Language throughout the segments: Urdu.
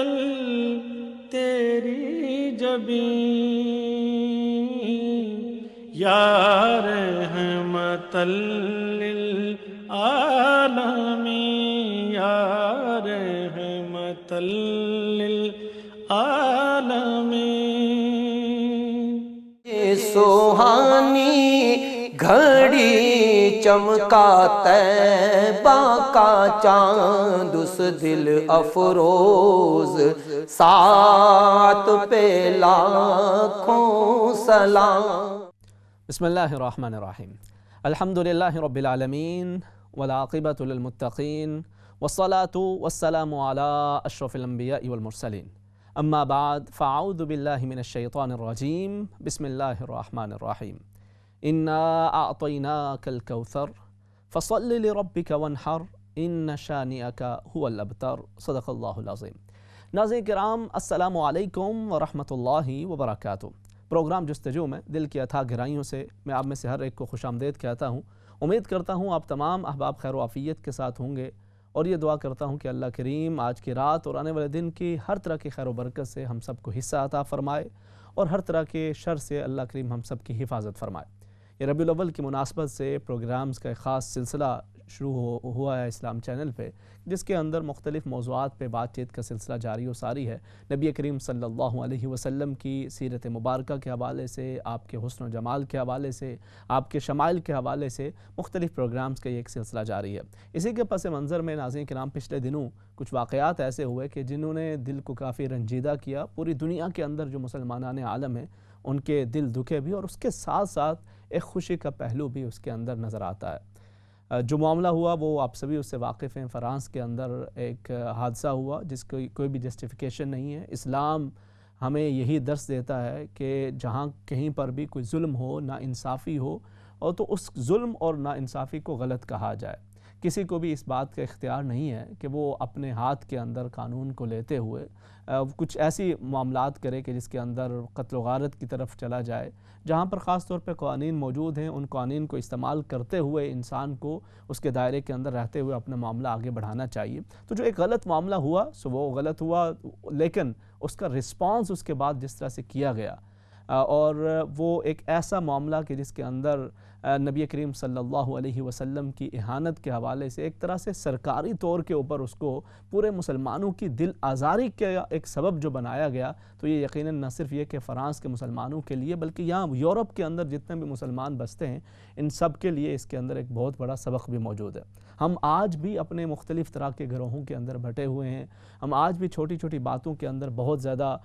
کل تیری جبیں یا رحمت للعالمین یا رحمت للعالمین۔ یہ سوہانی گھڑی چمکا طیبہ کا چاند اس دل افروز ساتھ پہ لاکھوں سلام۔ بسم اللہ الرحمن الرحیم۔ الحمدللہ رب العالمین والعاقبۃ للمتقین والصلاة والسلام علی اشرف الانبیاء والمرسلین، اما بعد فاعوذ باللہ من الشیطان الرجیم، بسم اللہ الرحمن الرحیم۔ انا اعطیناک الکوثر فصل لربک وانحر ان شانئک هو الابتر، صدق اللہ العظیم۔ ناظرین کرام، السلام علیکم ورحمۃ اللہ وبرکاتہ۔ پروگرام جستجو میں دل کی اتھاہ گہرائیوں سے میں آپ میں سے ہر ایک کو خوش آمدید کہتا ہوں۔ امید کرتا ہوں آپ تمام احباب خیر و عافیت کے ساتھ ہوں گے، اور یہ دعا کرتا ہوں کہ اللہ کریم آج کی رات اور آنے والے دن کی ہر طرح کی خیر و برکت سے ہم سب کو حصہ عطا فرمائے، اور ہر طرح کے شر سے اللہ کریم ہم سب کی حفاظت فرمائے۔ یہ ربیع الاول کی مناسبت سے پروگرامز کا ایک خاص سلسلہ شروع ہوا ہے اسلام چینل پہ، جس کے اندر مختلف موضوعات پہ بات چیت کا سلسلہ جاری و ساری ہے۔ نبی کریم صلی اللہ علیہ وسلم کی سیرت مبارکہ کے حوالے سے، آپ کے حسن و جمال کے حوالے سے، آپ کے شمائل کے حوالے سے مختلف پروگرامز کا یہ ایک سلسلہ جاری ہے۔ اسی کے پس منظر میں ناظرین کرام پچھلے دنوں کچھ واقعات ایسے ہوئے کہ جنہوں نے دل کو کافی رنجیدہ کیا۔ پوری دنیا کے اندر جو مسلمانان عالم ہیں ان کے دل دکھے بھی، اور اس کے ساتھ ساتھ ایک خوشی کا پہلو بھی اس کے اندر نظر آتا ہے۔ جو معاملہ ہوا وہ آپ سبھی اس سے واقف ہیں۔ فرانس کے اندر ایک حادثہ ہوا جس کی کوئی بھی جسٹیفیکیشن نہیں ہے۔ اسلام ہمیں یہی درس دیتا ہے کہ جہاں کہیں پر بھی کوئی ظلم ہو، ناانصافی ہو، اور تو اس ظلم اور ناانصافی کو غلط کہا جائے۔ کسی کو بھی اس بات کا اختیار نہیں ہے کہ وہ اپنے ہاتھ کے اندر قانون کو لیتے ہوئے کچھ ایسی معاملات کرے کہ جس کے اندر قتل و غارت کی طرف چلا جائے۔ جہاں پر خاص طور پہ قوانین موجود ہیں، ان قوانین کو استعمال کرتے ہوئے انسان کو اس کے دائرے کے اندر رہتے ہوئے اپنا معاملہ آگے بڑھانا چاہیے۔ تو جو ایک غلط معاملہ ہوا سو وہ غلط ہوا، لیکن اس کا رسپانس اس کے بعد جس طرح سے کیا گیا، اور وہ ایک ایسا معاملہ کہ جس کے اندر نبی کریم صلی اللہ علیہ وسلم کی اہانت کے حوالے سے ایک طرح سے سرکاری طور کے اوپر اس کو پورے مسلمانوں کی دل آزاری کا ایک سبب جو بنایا گیا، تو یہ یقیناً نہ صرف یہ کہ فرانس کے مسلمانوں کے لیے بلکہ یہاں یورپ کے اندر جتنے بھی مسلمان بستے ہیں ان سب کے لیے اس کے اندر ایک بہت بڑا سبق بھی موجود ہے۔ ہم آج بھی اپنے مختلف طرح کے گروہوں کے اندر بٹے ہوئے ہیں، ہم آج بھی چھوٹی چھوٹی باتوں کے اندر بہت زیادہ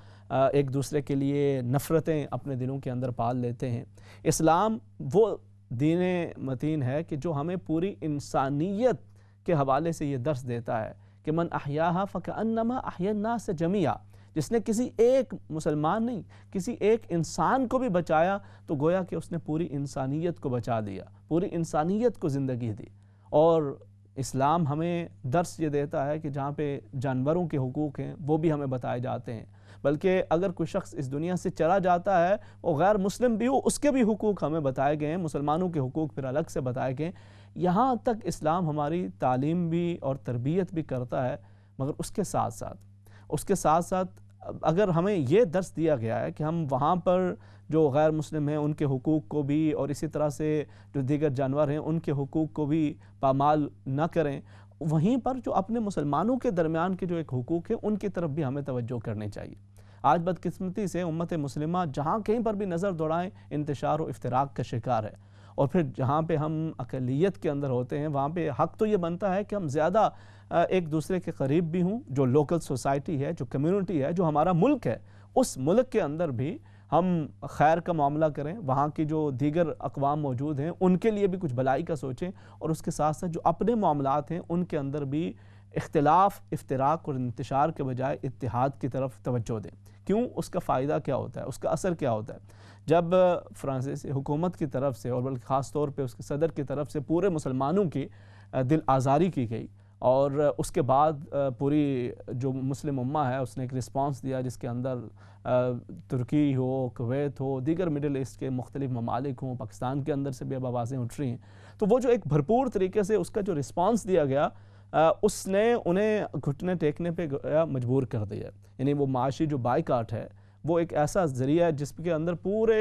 ایک دوسرے کے لیے نفرتیں اپنے دلوں کے اندر پال لیتے ہیں۔ اسلام وہ دین متین ہے کہ جو ہمیں پوری انسانیت کے حوالے سے یہ درس دیتا ہے کہ من احیاہا فکأنما احیا الناس جمیعا، جس نے کسی ایک مسلمان نہیں، کسی ایک انسان کو بھی بچایا تو گویا کہ اس نے پوری انسانیت کو بچا دیا، پوری انسانیت کو زندگی دی۔ اور اسلام ہمیں درس یہ دیتا ہے کہ جہاں پہ جانوروں کے حقوق ہیں وہ بھی ہمیں بتائے جاتے ہیں، بلکہ اگر کوئی شخص اس دنیا سے چلا جاتا ہے وہ غیر مسلم بھی ہو، اس کے بھی حقوق ہمیں بتائے گئے ہیں، مسلمانوں کے حقوق پھر الگ سے بتائے گئے ہیں۔ یہاں تک اسلام ہماری تعلیم بھی اور تربیت بھی کرتا ہے، مگر اس کے ساتھ ساتھ اگر ہمیں یہ درس دیا گیا ہے کہ ہم وہاں پر جو غیر مسلم ہیں ان کے حقوق کو بھی، اور اسی طرح سے جو دیگر جانور ہیں ان کے حقوق کو بھی پامال نہ کریں، وہیں پر جو اپنے مسلمانوں کے درمیان کے جو ایک حقوق ہیں ان کی طرف بھی ہمیں توجہ کرنی چاہیے۔ آج بدقسمتی سے امت مسلمہ جہاں کہیں پر بھی نظر دوڑائیں انتشار و افتراق کا شکار ہے، اور پھر جہاں پہ ہم اقلیت کے اندر ہوتے ہیں وہاں پہ حق تو یہ بنتا ہے کہ ہم زیادہ ایک دوسرے کے قریب بھی ہوں۔ جو لوکل سوسائٹی ہے، جو کمیونٹی ہے، جو ہمارا ملک ہے، اس ملک کے اندر بھی ہم خیر کا معاملہ کریں، وہاں کی جو دیگر اقوام موجود ہیں ان کے لیے بھی کچھ بھلائی کا سوچیں، اور اس کے ساتھ ساتھ جو اپنے معاملات ہیں ان کے اندر بھی اختلاف، افتراق اور انتشار کے بجائے اتحاد کی طرف توجہ دیں۔ کیوں؟ اس کا فائدہ کیا ہوتا ہے، اس کا اثر کیا ہوتا ہے؟ جب فرانسیسی حکومت کی طرف سے اور بلکہ خاص طور پہ اس کے صدر کی طرف سے پورے مسلمانوں کی دل آزاری کی گئی، اور اس کے بعد پوری جو مسلم امہ ہے اس نے ایک رسپانس دیا جس کے اندر ترکی ہو، کویت ہو، دیگر مڈل ایسٹ کے مختلف ممالک ہوں، پاکستان کے اندر سے بھی اب آوازیں اٹھ رہی ہیں، تو وہ جو ایک بھرپور طریقے سے اس کا جو رسپانس دیا گیا اس نے انہیں گھٹنے ٹیکنے پہ مجبور کر دیا. یعنی وہ معاشی جو بائیکاٹ ہے وہ ایک ایسا ذریعہ ہے جس کے اندر پورے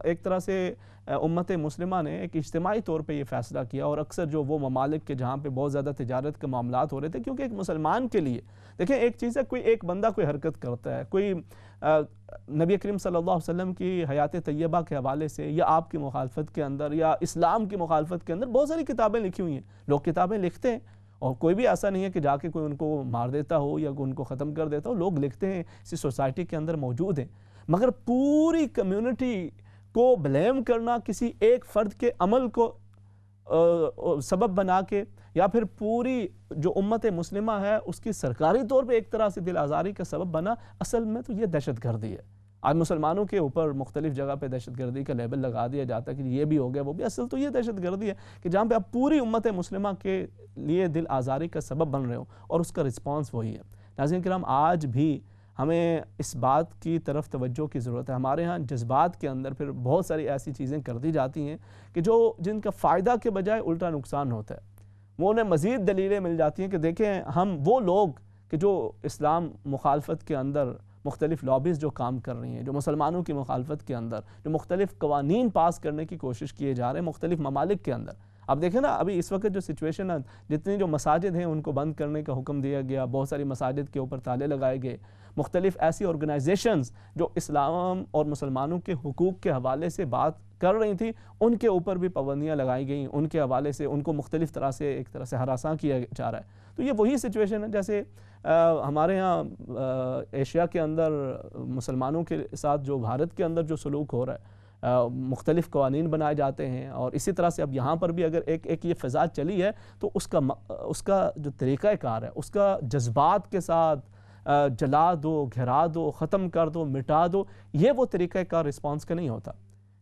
ایک طرح سے امت مسلمہ نے ایک اجتماعی طور پہ یہ فیصلہ کیا. اور اکثر جو وہ ممالک کے جہاں پہ بہت زیادہ تجارت کے معاملات ہو رہے تھے، کیونکہ ایک مسلمان کے لیے دیکھیں ایک چیز ہے، کوئی ایک بندہ کوئی حرکت کرتا ہے، کوئی نبی کریم صلی اللہ علیہ وسلم کی حیات طیبہ کے حوالے سے یا آپ کی مخالفت کے اندر یا اسلام کی مخالفت کے اندر بہت ساری کتابیں لکھی ہوئی ہیں. لوگ کتابیں لکھتے ہیں اور کوئی بھی ایسا نہیں ہے کہ جا کے کوئی ان کو مار دیتا ہو یا ان کو ختم کر دیتا ہو. لوگ لکھتے ہیں، اسی سوسائٹی کے اندر موجود ہیں. مگر پوری کمیونٹی کو بلیم کرنا، کسی ایک فرد کے عمل کو سبب بنا کے، یا پھر پوری جو امت مسلمہ ہے اس کی سرکاری طور پہ ایک طرح سے دل آزاری کا سبب بنا، اصل میں تو یہ دہشت گردی ہے. آج مسلمانوں کے اوپر مختلف جگہ پہ دہشت گردی کا لیبل لگا دیا جاتا ہے کہ یہ بھی ہو گیا وہ بھی. اصل تو یہ دہشت گردی ہے کہ جہاں پہ آپ پوری امت مسلمہ کے لیے دل آزاری کا سبب بن رہے ہو اور اس کا رسپانس وہی ہے. ناظرین کرام، آج بھی ہمیں اس بات کی طرف توجہ کی ضرورت ہے. ہمارے ہاں جذبات کے اندر پھر بہت ساری ایسی چیزیں کر دی جاتی ہیں کہ جن کا فائدہ کے بجائے الٹا نقصان ہوتا ہے. وہ انہیں مزید دلیلیں مل جاتی ہیں کہ دیکھیں ہم وہ لوگ کہ جو اسلام مخالفت کے اندر مختلف لابیز جو کام کر رہی ہیں، جو مسلمانوں کی مخالفت کے اندر جو مختلف قوانین پاس کرنے کی کوشش کیے جا رہے ہیں مختلف ممالک کے اندر. اب دیکھیں نا، ابھی اس وقت جو سچویشن ہے، جتنی جو مساجد ہیں ان کو بند کرنے کا حکم دیا گیا، بہت ساری مساجد کے اوپر تالے لگائے گئے. مختلف ایسی آرگنائزیشنز جو اسلام اور مسلمانوں کے حقوق کے حوالے سے بات کر رہی تھیں، ان کے اوپر بھی پابندیاں لگائی گئیں. ان کے حوالے سے ان کو مختلف طرح سے ایک طرح سے ہراساں کیا جا رہا ہے. تو یہ وہی سچویشن ہے جیسے ہمارے ہاں ایشیا کے اندر مسلمانوں کے ساتھ جو بھارت کے اندر جو سلوک ہو رہا ہے، مختلف قوانین بنائے جاتے ہیں. اور اسی طرح سے اب یہاں پر بھی اگر ایک یہ فضا چلی ہے تو اس کا جو طریقہ کار ہے، اس کا جذبات کے ساتھ جلا دو، گھرا دو، ختم کر دو، مٹا دو، یہ وہ طریقہ کار رسپانس کا نہیں ہوتا.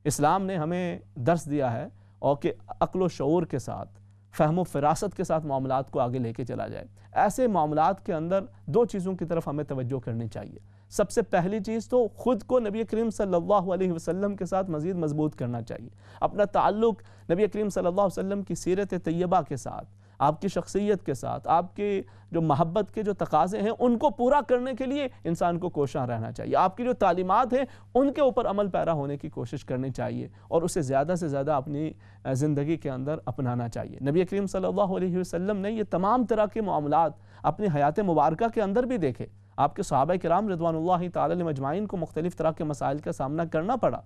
اسلام نے ہمیں درس دیا ہے اور کہ عقل و شعور کے ساتھ، فہم و فراست کے ساتھ معاملات کو آگے لے کے چلا جائے. ایسے معاملات کے اندر دو چیزوں کی طرف ہمیں توجہ کرنی چاہیے. سب سے پہلی چیز تو خود کو نبی کریم صلی اللہ علیہ وسلم کے ساتھ مزید مضبوط کرنا چاہیے. اپنا تعلق نبی کریم صلی اللہ علیہ وسلم کی سیرت طیبہ کے ساتھ، آپ کی شخصیت کے ساتھ، آپ کے جو محبت کے جو تقاضے ہیں ان کو پورا کرنے کے لیے انسان کو کوشاں رہنا چاہیے. آپ کی جو تعلیمات ہیں ان کے اوپر عمل پیرا ہونے کی کوشش کرنی چاہیے اور اسے زیادہ سے زیادہ اپنی زندگی کے اندر اپنانا چاہیے. نبی کریم صلی اللہ علیہ وسلم نے یہ تمام طرح کے معاملات اپنی حیات مبارکہ کے اندر بھی دیکھے. آپ کے صحابہ کرام رضوان اللہ تعالی علیہم اجمعین کو مختلف طرح کے مسائل کا سامنا کرنا پڑا.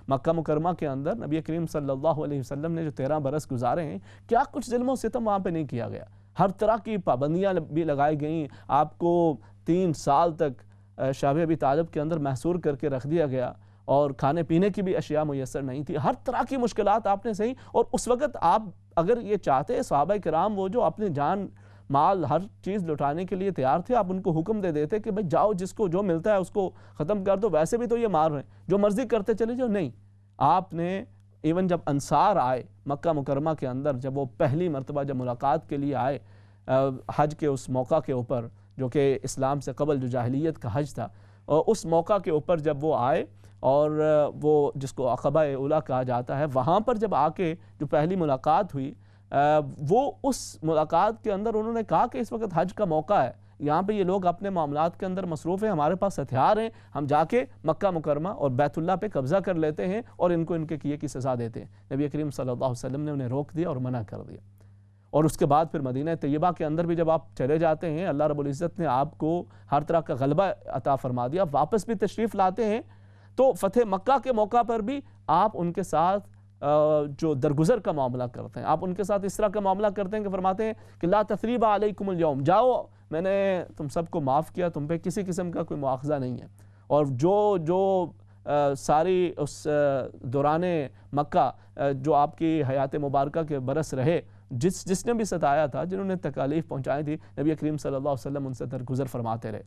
مکہ مکرمہ کے اندر نبی کریم صلی اللہ علیہ وسلم نے جو 13 برس گزارے ہیں، کیا کچھ ظلم و ستم وہاں پہ نہیں کیا گیا. ہر طرح کی پابندیاں بھی لگائی گئیں. آپ کو 3 سال تک شعب ابی طالب کے اندر محصور کر کے رکھ دیا گیا اور کھانے پینے کی بھی اشیاء میسر نہیں تھی. ہر طرح کی مشکلات آپ نے سہی. اور اس وقت آپ اگر یہ چاہتے، صحابہ کرام وہ جو اپنی جان مال ہر چیز لٹانے کے لیے تیار تھے، آپ ان کو حکم دے دیتے کہ بھائی جاؤ، جس کو جو ملتا ہے اس کو ختم کر دو، ویسے بھی تو یہ مار رہے ہیں، جو مرضی کرتے چلے جاؤ. نہیں، آپ نے ایون جب انصار آئے مکہ مکرمہ کے اندر، جب وہ پہلی مرتبہ جب ملاقات کے لیے آئے حج کے اس موقع کے اوپر، جو کہ اسلام سے قبل جو جاہلیت کا حج تھا، اور اس موقع کے اوپر جب وہ آئے اور وہ جس کو عقبہ اولیٰ کہا جاتا ہے، وہاں پر جب آ کے جو پہلی ملاقات ہوئی، وہ اس ملاقات کے اندر انہوں نے کہا کہ اس وقت حج کا موقع ہے، یہاں پہ یہ لوگ اپنے معاملات کے اندر مصروف ہیں، ہمارے پاس ہتھیار ہیں، ہم جا کے مکہ مکرمہ اور بیت اللہ پہ قبضہ کر لیتے ہیں اور ان کو ان کے کیے کی سزا دیتے ہیں. نبی کریم صلی اللہ علیہ وسلم نے انہیں روک دیا اور منع کر دیا. اور اس کے بعد پھر مدینہ طیبہ کے اندر بھی جب آپ چلے جاتے ہیں، اللہ رب العزت نے آپ کو ہر طرح کا غلبہ عطا فرما دیا. واپس بھی تشریف لاتے ہیں تو فتح مکہ کے موقع پر بھی آپ ان کے ساتھ جو درگزر کا معاملہ کرتے ہیں، آپ ان کے ساتھ اس طرح کا معاملہ کرتے ہیں کہ فرماتے ہیں کہ لا تثریب علیکم اليوم، جاؤ، میں نے تم سب کو معاف کیا، تم پہ کسی قسم کا کوئی مواخذہ نہیں ہے. اور جو ساری اس دوران مکہ جو آپ کی حیات مبارکہ کے برس رہے، جس نے بھی ستایا تھا، جنہوں نے تکالیف پہنچائی تھی، نبی کریم صلی اللہ علیہ وسلم ان سے درگزر فرماتے رہے.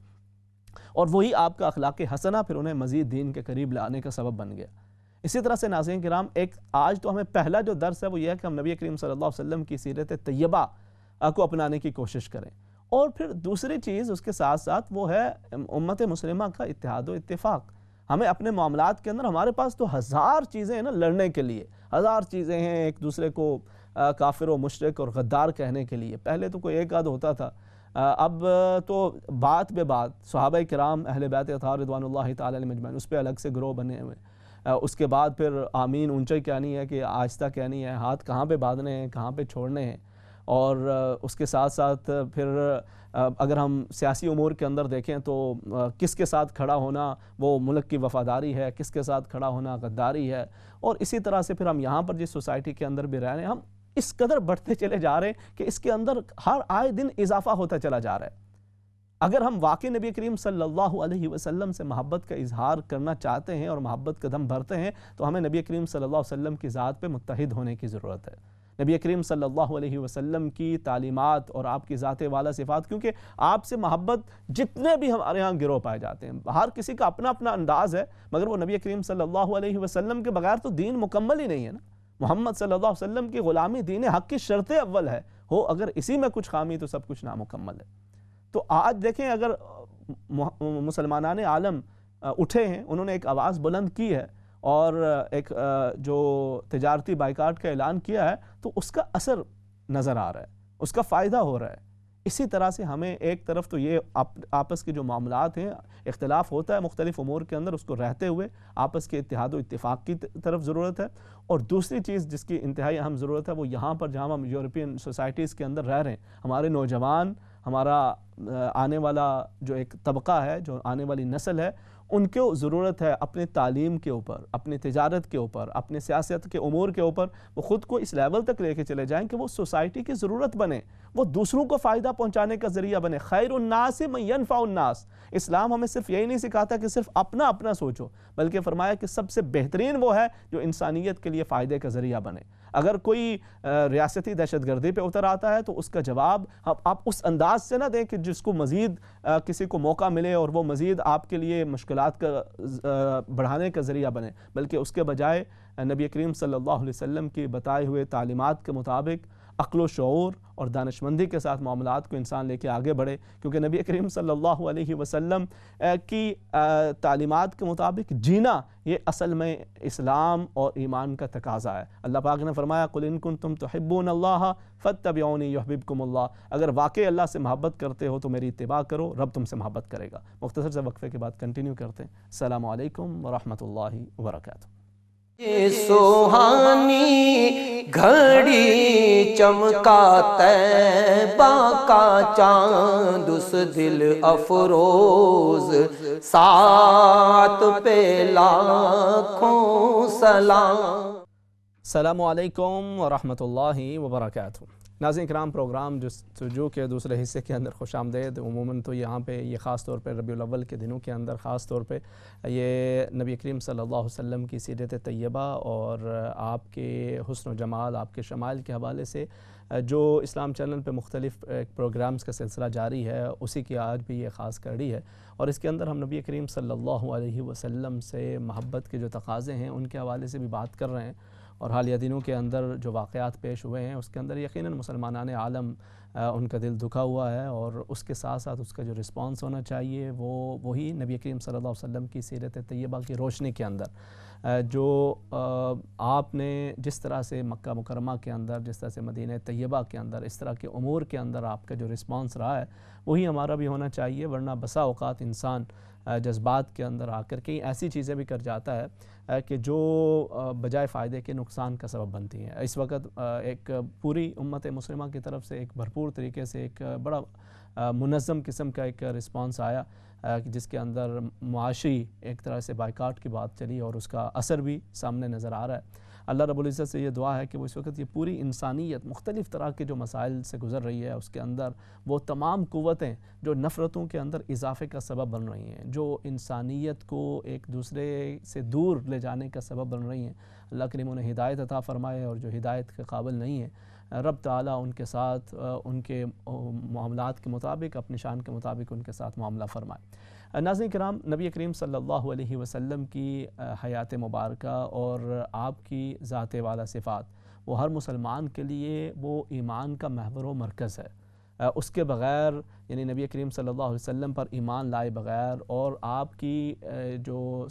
اور وہی آپ کا اخلاق حسنہ پھر انہیں مزید دین کے قریب لانے کا سبب بن گیا. اسی طرح سے ناظرین کرام، آج تو ہمیں پہلا جو درس ہے وہ یہ ہے کہ ہم نبی کریم صلی اللہ علیہ وسلم کی سیرت طیبہ کو اپنانے کی کوشش کریں. اور پھر دوسری چیز اس کے ساتھ ساتھ وہ ہے امت مسلمہ کا اتحاد و اتفاق. ہمیں اپنے معاملات کے اندر، ہمارے پاس تو ہزار چیزیں ہیں نا لڑنے کے لیے، ہزار چیزیں ہیں، ایک دوسرے کو کافر و مشرک اور غدار کہنے کے لیے. پہلے تو کوئی ایک آدھ ہوتا تھا، اب تو بات بے بات صحابہ کرام اہل بیت اطہار رضوان اللہ تعالی علیہم اجمعین اس پہ الگ سے گروہ بنے ہوئے. اس کے بعد پھر آمین اونچا کہنی ہے کہ آہستہ کہنی ہے، ہاتھ کہاں پہ باندھنے ہیں، کہاں پہ چھوڑنے ہیں. اور اس کے ساتھ ساتھ پھر اگر ہم سیاسی امور کے اندر دیکھیں تو کس کے ساتھ کھڑا ہونا وہ ملک کی وفاداری ہے، کس کے ساتھ کھڑا ہونا غداری ہے. اور اسی طرح سے پھر ہم یہاں پر جس سوسائٹی کے اندر بھی رہ رہے ہیں، ہم اس قدر بڑھتے چلے جا رہے ہیں کہ اس کے اندر ہر آئے دن اضافہ ہوتا چلا جا رہا ہے. اگر ہم واقعی نبی کریم صلی اللہ علیہ وسلم سے محبت کا اظہار کرنا چاہتے ہیں اور محبت کا دم بھرتے ہیں تو ہمیں نبی کریم صلی اللہ علیہ وسلم کی ذات پہ متحد ہونے کی ضرورت ہے. نبی کریم صلی اللہ علیہ وسلم کی تعلیمات اور آپ کی ذات والا صفات، کیونکہ آپ سے محبت جتنے بھی ہمارے ہاں گروہ پائے جاتے ہیں، ہر کسی کا اپنا اپنا انداز ہے، مگر وہ نبی کریم صلی اللہ علیہ وسلم کے بغیر تو دین مکمل ہی نہیں ہے نا. محمد صلی اللہ علیہ وسلم کی غلامی دین حق کی شرط اول ہے، ہو اگر اسی میں کچھ خامی تو سب کچھ نامکمل ہے. تو آج دیکھیں اگر مسلمانان عالم اٹھے ہیں، انہوں نے ایک آواز بلند کی ہے اور ایک جو تجارتی بائیکاٹ کا اعلان کیا ہے تو اس کا اثر نظر آ رہا ہے، اس کا فائدہ ہو رہا ہے. اسی طرح سے ہمیں ایک طرف تو یہ آپس کے جو معاملات ہیں، اختلاف ہوتا ہے مختلف امور کے اندر، اس کو رہتے ہوئے آپس کے اتحاد و اتفاق کی طرف ضرورت ہے. اور دوسری چیز جس کی انتہائی اہم ضرورت ہے وہ یہاں پر جہاں ہم یورپین سوسائٹیز کے اندر رہ رہے ہیں، ہمارے نوجوان، ہمارا آنے والا جو ایک طبقہ ہے، جو آنے والی نسل ہے، ان کو ضرورت ہے اپنے تعلیم کے اوپر، اپنی تجارت کے اوپر، اپنے سیاست کے امور کے اوپر وہ خود کو اس لیول تک لے کے چلے جائیں کہ وہ سوسائٹی کی ضرورت بنے، وہ دوسروں کو فائدہ پہنچانے کا ذریعہ بنے. خیر الناس من ینفع الناس. اسلام ہمیں صرف یہی نہیں سکھاتا کہ صرف اپنا اپنا سوچو، بلکہ فرمایا کہ سب سے بہترین وہ ہے جو انسانیت کے لیے فائدے کا ذریعہ بنے. اگر کوئی ریاستی دہشت گردی پہ اتر آتا ہے تو اس کا جواب آپ اس انداز سے نہ دیں کہ جس کو مزید کسی کو موقع ملے اور وہ مزید آپ کے لیے مشکلات کا بڑھانے کا ذریعہ بنے، بلکہ اس کے بجائے نبی کریم صلی اللہ علیہ وسلم کی بتائے ہوئے تعلیمات کے مطابق عقل و شعور اور دانشمندی کے ساتھ معاملات کو انسان لے کے آگے بڑھے. کیونکہ نبی کریم صلی اللہ علیہ وسلم کی تعلیمات کے مطابق جینا یہ اصل میں اسلام اور ایمان کا تقاضا ہے. اللہ پاک نے فرمایا قُلْ إِن كُنتُمْ تُحِبُّونَ اللَّهَ فَاتَّبِعُونِي يُحْبِبْكُمُ اللَّهُ. اگر واقعی اللہ سے محبت کرتے ہو تو میری اتباع کرو، رب تم سے محبت کرے گا. مختصر سے وقفے کے بعد کنٹینیو کرتے ہیں. السلام علیکم ورحمۃ اللہ وبرکاتہ. سوہانی گھڑی چمکا طیبہ کا چاند اس دل افروز ساتھ پہ لاکھوں سلام. السلام علیکم ورحمۃ اللہ وبرکاتہ. ناظرین کرام، پروگرام جستجو کے دوسرے حصے کے اندر خوش آمدید. عموماً تو یہاں پہ یہ خاص طور پہ ربیع الاول کے دنوں کے اندر خاص طور پہ یہ نبی کریم صلی اللہ علیہ وسلم کی سیرت طیبہ اور آپ کے حسن و جمال، آپ کے شمائل کے حوالے سے جو اسلام چینل پہ مختلف پروگرامز کا سلسلہ جاری ہے، اسی کی آج بھی یہ خاص کڑی ہے. اور اس کے اندر ہم نبی کریم صلی اللہ علیہ وسلم سے محبت کے جو تقاضے ہیں ان کے حوالے سے بھی بات کر رہے ہیں. اور حالیہ دنوں کے اندر جو واقعات پیش ہوئے ہیں اس کے اندر یقیناً مسلمانان عالم ان کا دل دکھا ہوا ہے، اور اس کے ساتھ ساتھ اس کا جو رسپانس ہونا چاہیے وہ وہی نبی کریم صلی اللہ علیہ وسلم کی سیرت طیبہ کی روشنی کے اندر جو آپ نے جس طرح سے مکہ مکرمہ کے اندر، جس طرح سے مدینہ طیبہ کے اندر، اس طرح کے امور کے اندر آپ کا جو رسپانس رہا ہے وہی ہمارا بھی ہونا چاہیے. ورنہ بسا اوقات انسان جذبات کے اندر آ کر کئی ایسی چیزیں بھی کر جاتا ہے کہ جو بجائے فائدے کے نقصان کا سبب بنتی ہیں. اس وقت ایک پوری امت مسلمہ کی طرف سے ایک بھرپور طریقے سے ایک بڑا منظم قسم کا ایک رسپانس آیا جس کے اندر معاشی ایک طرح سے بائیکاٹ کی بات چلی اور اس کا اثر بھی سامنے نظر آ رہا ہے. اللہ رب العزت سے یہ دعا ہے کہ وہ اس وقت یہ پوری انسانیت مختلف طرح کے جو مسائل سے گزر رہی ہے اس کے اندر وہ تمام قوتیں جو نفرتوں کے اندر اضافے کا سبب بن رہی ہیں، جو انسانیت کو ایک دوسرے سے دور لے جانے کا سبب بن رہی ہیں، اللہ کریم انہیں ہدایت عطا فرمائے. اور جو ہدایت کے قابل نہیں ہیں رب تعالیٰ ان کے ساتھ ان کے معاملات کے مطابق، اپنی شان کے مطابق ان کے ساتھ معاملہ فرمائے. ناظرین کرام، نبی کریم صلی اللہ علیہ وسلم کی حیات مبارکہ اور آپ کی ذات والا صفات وہ ہر مسلمان کے لیے وہ ایمان کا محور و مرکز ہے. اس کے بغیر یعنی نبی کریم صلی اللہ علیہ وسلم پر ایمان لائے بغیر اور آپ کی جو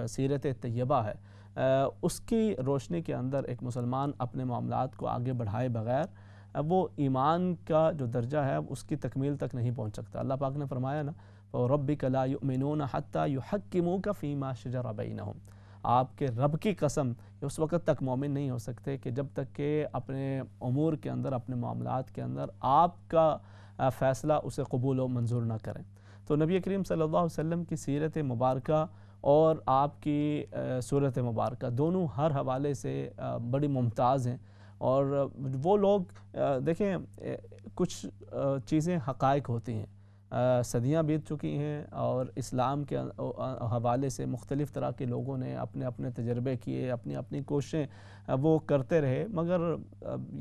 سیرت طیبہ ہے اس کی روشنی کے اندر ایک مسلمان اپنے معاملات کو آگے بڑھائے بغیر وہ ایمان کا جو درجہ ہے اس کی تکمیل تک نہیں پہنچ سکتا۔ اللہ پاک نے فرمایا نا رَبِّكَ لَا يُؤْمِنُونَ حَتَّى يُحَكِّمُوكَ فِي مَا شَجَرَ بَيْنَهُمْ، آپ کے رب کی قسم اس وقت تک مومن نہیں ہو سکتے کہ جب تک کہ اپنے امور کے اندر، اپنے معاملات کے اندر آپ کا فیصلہ اسے قبول و منظور نہ کریں۔ تو نبی کریم صلی اللہ علیہ وسلم کی سیرت مبارکہ اور آپ کی صورت مبارکہ دونوں ہر حوالے سے بڑی ممتاز ہیں، اور وہ لوگ دیکھیں کچھ چیزیں حقائق ہوتی ہیں، صدیاں بیت چکی ہیں اور اسلام کے حوالے سے مختلف طرح کے لوگوں نے اپنے اپنے تجربے کیے، اپنی اپنی کوششیں وہ کرتے رہے، مگر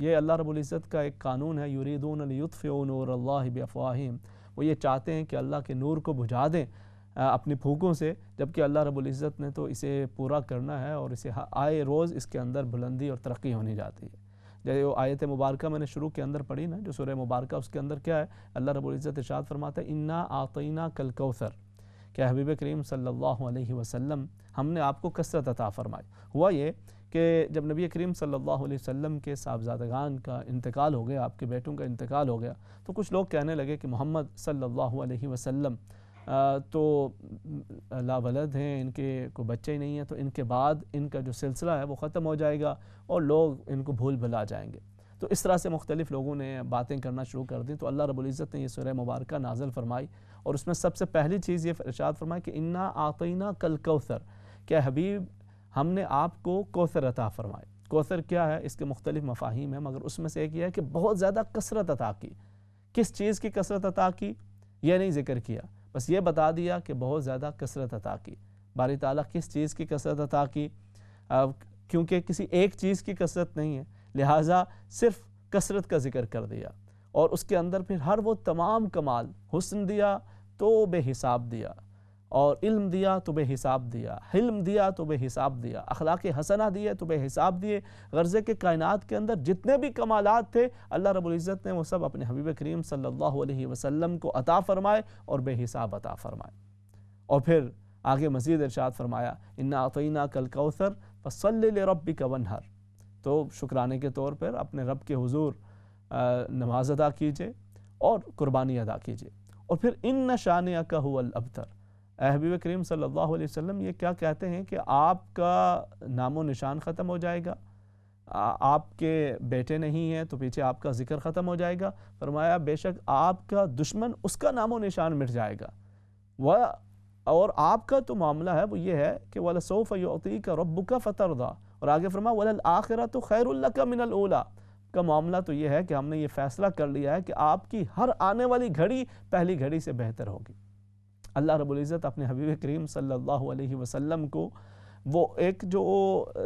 یہ اللہ رب العزت کا ایک قانون ہے، یریدون لیطفئوا نور اللہ بافواہہم، وہ یہ چاہتے ہیں کہ اللہ کے نور کو بجھا دیں اپنی پھونکوں سے، جبکہ اللہ رب العزت نے تو اسے پورا کرنا ہے اور اسے آئے روز اس کے اندر بلندی اور ترقی ہونی جاتی ہے۔ جو آیت مبارکہ میں نے شروع کے اندر پڑھی نا، جو سورہ مبارکہ، اس کے اندر کیا ہے؟ اللہ رب العزت ارشاد فرماتا ہے انا اعطیناک الکوثر، کہ حبیب کریم صلی اللہ علیہ وسلم ہم نے آپ کو کثرت عطا فرمائی۔ ہوا یہ کہ جب نبی کریم صلی اللہ علیہ وسلم کے صاحبزادگان کا انتقال ہو گیا، آپ کے بیٹوں کا انتقال ہو گیا، تو کچھ لوگ کہنے لگے کہ محمد صلی اللہ علیہ وسلم تو لا ولد ہیں، ان کے کوئی بچے ہی نہیں ہیں، تو ان کے بعد ان کا جو سلسلہ ہے وہ ختم ہو جائے گا اور لوگ ان کو بھول بھلا جائیں گے۔ تو اس طرح سے مختلف لوگوں نے باتیں کرنا شروع کر دیں، تو اللہ رب العزت نے یہ سورہ مبارکہ نازل فرمائی، اور اس میں سب سے پہلی چیز یہ ارشاد فرمائی کہ انا اعطیناک الکوثر، کہ حبیب ہم نے آپ کو کوثر عطا فرمائی۔ کوثر کیا ہے؟ اس کے مختلف مفاہیم ہیں، مگر اس میں سے ایک یہ ہے کہ بہت زیادہ کثرت عطا کی۔ کس چیز کی کثرت عطا کی یہ نہیں ذکر کیا، بس یہ بتا دیا کہ بہت زیادہ کثرت عطا کی۔ باری تعالیٰ کس چیز کی کثرت عطا کی؟ کیونکہ کسی ایک چیز کی کثرت نہیں ہے، لہٰذا صرف کثرت کا ذکر کر دیا، اور اس کے اندر پھر ہر وہ تمام کمال، حسن دیا تو بے حساب دیا، اور علم دیا تو بے حساب دیا، حلم دیا تو بے حساب دیا، اخلاق حسنہ دیے تو بے حساب دیے۔ غرض کہ کائنات کے اندر جتنے بھی کمالات تھے اللہ رب العزت نے وہ سب اپنے حبیب کریم صلی اللہ علیہ وسلم کو عطا فرمائے اور بے حساب عطا فرمائے۔ اور پھر آگے مزید ارشاد فرمایا انا اعطیناک الکوثر فصل لربک وانحر، تو شکرانے کے طور پر اپنے رب کے حضور نماز ادا کیجئے اور قربانی ادا کیجئے۔ اور پھر ان شانئک هو الابتر، اے حبیب کریم صلی اللہ علیہ وسلم یہ کیا کہتے ہیں کہ آپ کا نام و نشان ختم ہو جائے گا، آپ کے بیٹے نہیں ہیں تو پیچھے آپ کا ذکر ختم ہو جائے گا؟ فرمایا بے شک آپ کا دشمن، اس کا نام و نشان مٹ جائے گا، اور آپ کا تو معاملہ ہے وہ یہ ہے کہ وَلَسَوْفَ يُعْطِيكَ رَبُّكَ فَتَرْضَى، اور آگے فرمایا وَلَلْآخِرَةُ خَيْرٌ لَكَ مِنَ الْأُولَى، کا معاملہ تو یہ ہے کہ ہم نے یہ فیصلہ کر لیا ہے کہ آپ کی ہر آنے والی گھڑی پہلی گھڑی سے بہتر ہوگی۔ اللہ رب العزت اپنے حبیب کریم صلی اللہ علیہ وسلم کو وہ ایک جو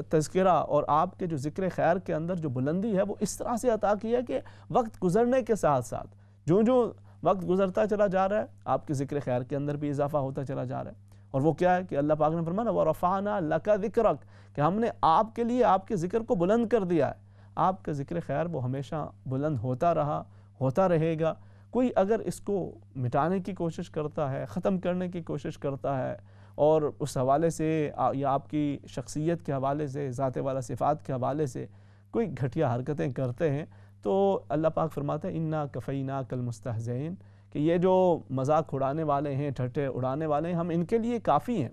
تذکرہ اور آپ کے جو ذکر خیر کے اندر جو بلندی ہے وہ اس طرح سے عطا کی ہے کہ وقت گزرنے کے ساتھ ساتھ جو وقت گزرتا چلا جا رہا ہے آپ کے ذکر خیر کے اندر بھی اضافہ ہوتا چلا جا رہا ہے۔ اور وہ کیا ہے کہ اللہ پاک نے فرمایا وَرَفَعْنَا لَكَ ذِكْرَكَ، کہ ہم نے آپ کے لیے آپ کے ذکر کو بلند کر دیا ہے۔ آپ کا ذکر خیر وہ ہمیشہ بلند ہوتا رہا، ہوتا رہے گا۔ کوئی اگر اس کو مٹانے کی کوشش کرتا ہے، ختم کرنے کی کوشش کرتا ہے، اور اس حوالے سے یا آپ کی شخصیت کے حوالے سے، ذات والا صفات کے حوالے سے کوئی گھٹیا حرکتیں کرتے ہیں، تو اللہ پاک فرماتا ہے اِنَّا كَفَيْنَاكَ الْمُسْتَهْزِئِينَ، کہ یہ جو مذاق اڑانے والے ہیں، ٹھٹے اڑانے والے ہیں، ہم ان کے لیے کافی ہیں۔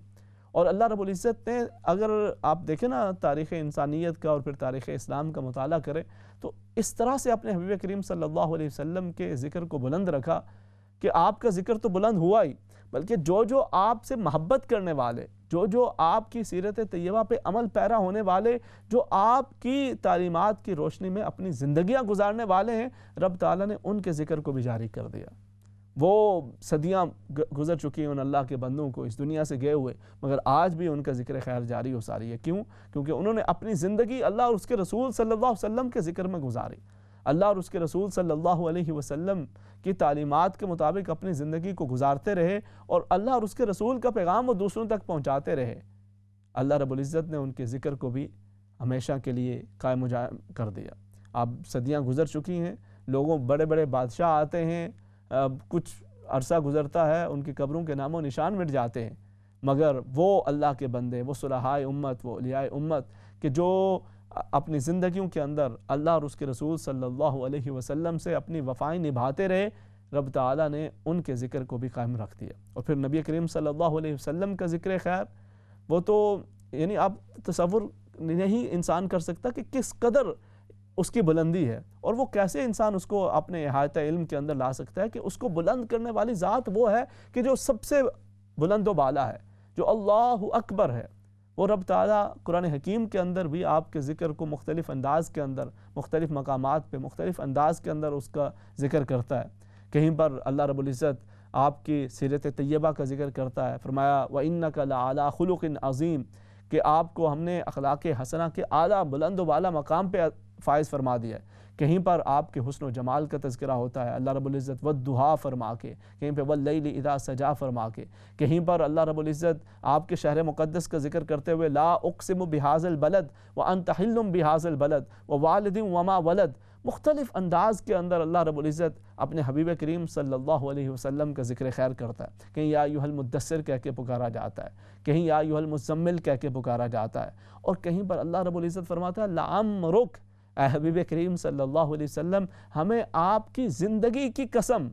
اور اللہ رب العزت نے، اگر آپ دیکھیں نا تاریخ انسانیت کا اور پھر تاریخ اسلام کا مطالعہ کریں، تو اس طرح سے اپنے حبیب کریم صلی اللہ علیہ وسلم کے ذکر کو بلند رکھا کہ آپ کا ذکر تو بلند ہوا ہی، بلکہ جو آپ سے محبت کرنے والے، جو آپ کی سیرت طیبہ پہ عمل پیرا ہونے والے، جو آپ کی تعلیمات کی روشنی میں اپنی زندگیاں گزارنے والے ہیں، رب تعالیٰ نے ان کے ذکر کو بھی جاری کر دیا۔ وہ صدیاں گزر چکی ہیں ان اللہ کے بندوں کو اس دنیا سے گئے ہوئے، مگر آج بھی ان کا ذکر خیر جاری و ساری ہے۔ کیوں؟ کیونکہ انہوں نے اپنی زندگی اللہ اور اس کے رسول صلی اللہ علیہ وسلم کے ذکر میں گزاری، اللہ اور اس کے رسول صلی اللہ علیہ وسلم کی تعلیمات کے مطابق اپنی زندگی کو گزارتے رہے، اور اللہ اور اس کے رسول کا پیغام وہ دوسروں تک پہنچاتے رہے۔ اللہ رب العزت نے ان کے ذکر کو بھی ہمیشہ کے لیے قائم و جائم کر دیا۔ اب صدیاں گزر چکی ہیں، لوگوں بڑے بڑے بادشاہ آتے ہیں، کچھ عرصہ گزرتا ہے، ان کی قبروں کے نام و نشان مٹ جاتے ہیں، مگر وہ اللہ کے بندے، وہ صلحائے امت، وہ اولیاء امت کہ جو اپنی زندگیوں کے اندر اللہ اور اس کے رسول صلی اللہ علیہ وسلم سے اپنی وفائیں نبھاتے رہے، رب تعالیٰ نے ان کے ذکر کو بھی قائم رکھ دیا۔ اور پھر نبی کریم صلی اللہ علیہ وسلم کا ذکر خیر، وہ تو یعنی آپ تصور نہیں انسان کر سکتا کہ کس قدر اس کی بلندی ہے، اور وہ کیسے انسان اس کو اپنے احاطہ علم کے اندر لا سکتا ہے کہ اس کو بلند کرنے والی ذات وہ ہے کہ جو سب سے بلند و بالا ہے، جو اللہ اکبر ہے۔ وہ رب تعالیٰ قرآن حکیم کے اندر بھی آپ کے ذکر کو مختلف انداز کے اندر، مختلف مقامات پہ مختلف انداز کے اندر اس کا ذکر کرتا ہے۔ کہیں پر اللہ رب العزت آپ کی سیرت طیبہ کا ذکر کرتا ہے، فرمایا وَإِنَّكَ لَعَلَىٰ خُلُقٍ عَظِيمٍ کہ آپ کو ہم نے اخلاق حسنہ کے اعلیٰ بلند و بالا مقام پہ فائز فرما دیا ہے۔ کہیں پر آپ کے حسن و جمال کا تذکرہ ہوتا ہے اللہ رب العزت وَالضُّحَىٰ فرما کے، کہیں پہ وَاللَّيْلِ إِذَا سَجَىٰ فرما کے، کہیں پر اللہ رب العزت آپ کے شہر مقدس کا ذکر کرتے ہوئے لا اقسم بہذا البلد وانت حل بہذا البلد ووالد وما ولد، مختلف انداز کے اندر اللہ رب العزت اپنے حبیب کریم صلی اللہ علیہ وسلم کا ذکر خیر کرتا ہے۔ کہیں یا ایھا المدثر کہہ کے پکارا جاتا ہے، کہیں یا ایھا المزمل کہہ کے پکارا جاتا ہے، اور کہیں پر اللہ رب العزت فرماتا ہے لعمرک، اے حبیب کریم صلی اللہ علیہ وسلم ہمیں آپ کی زندگی کی قسم،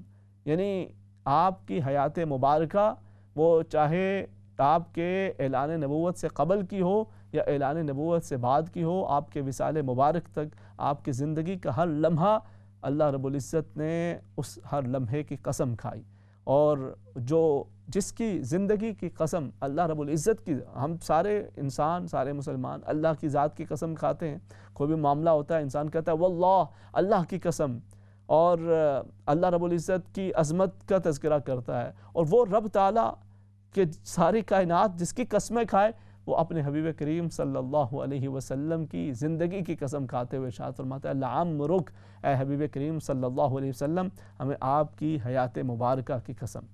یعنی آپ کی حیات مبارکہ، وہ چاہے آپ کے اعلان نبوت سے قبل کی ہو یا اعلان نبوت سے بعد کی ہو، آپ کے وصال مبارک تک آپ کی زندگی کا ہر لمحہ اللہ رب العزت نے اس ہر لمحے کی قسم کھائی، اور جس کی زندگی کی قسم اللہ رب العزت کی، ہم سارے انسان، سارے مسلمان اللہ کی ذات کی قسم کھاتے ہیں۔ کوئی بھی معاملہ ہوتا ہے انسان کہتا ہے واللہ، اللہ کی قسم، اور اللہ رب العزت کی عظمت کا تذکرہ کرتا ہے، اور وہ رب تعالیٰ کہ ساری کائنات جس کی قسمیں کھائے، وہ اپنے حبیب کریم صلی اللہ علیہ وسلم کی زندگی کی قسم کھاتے ہوئے ارشاد فرماتا ہے لعمرک، اے حبیب کریم صلی اللہ علیہ وسلم ہمیں آپ کی حیات مبارکہ کی قسم۔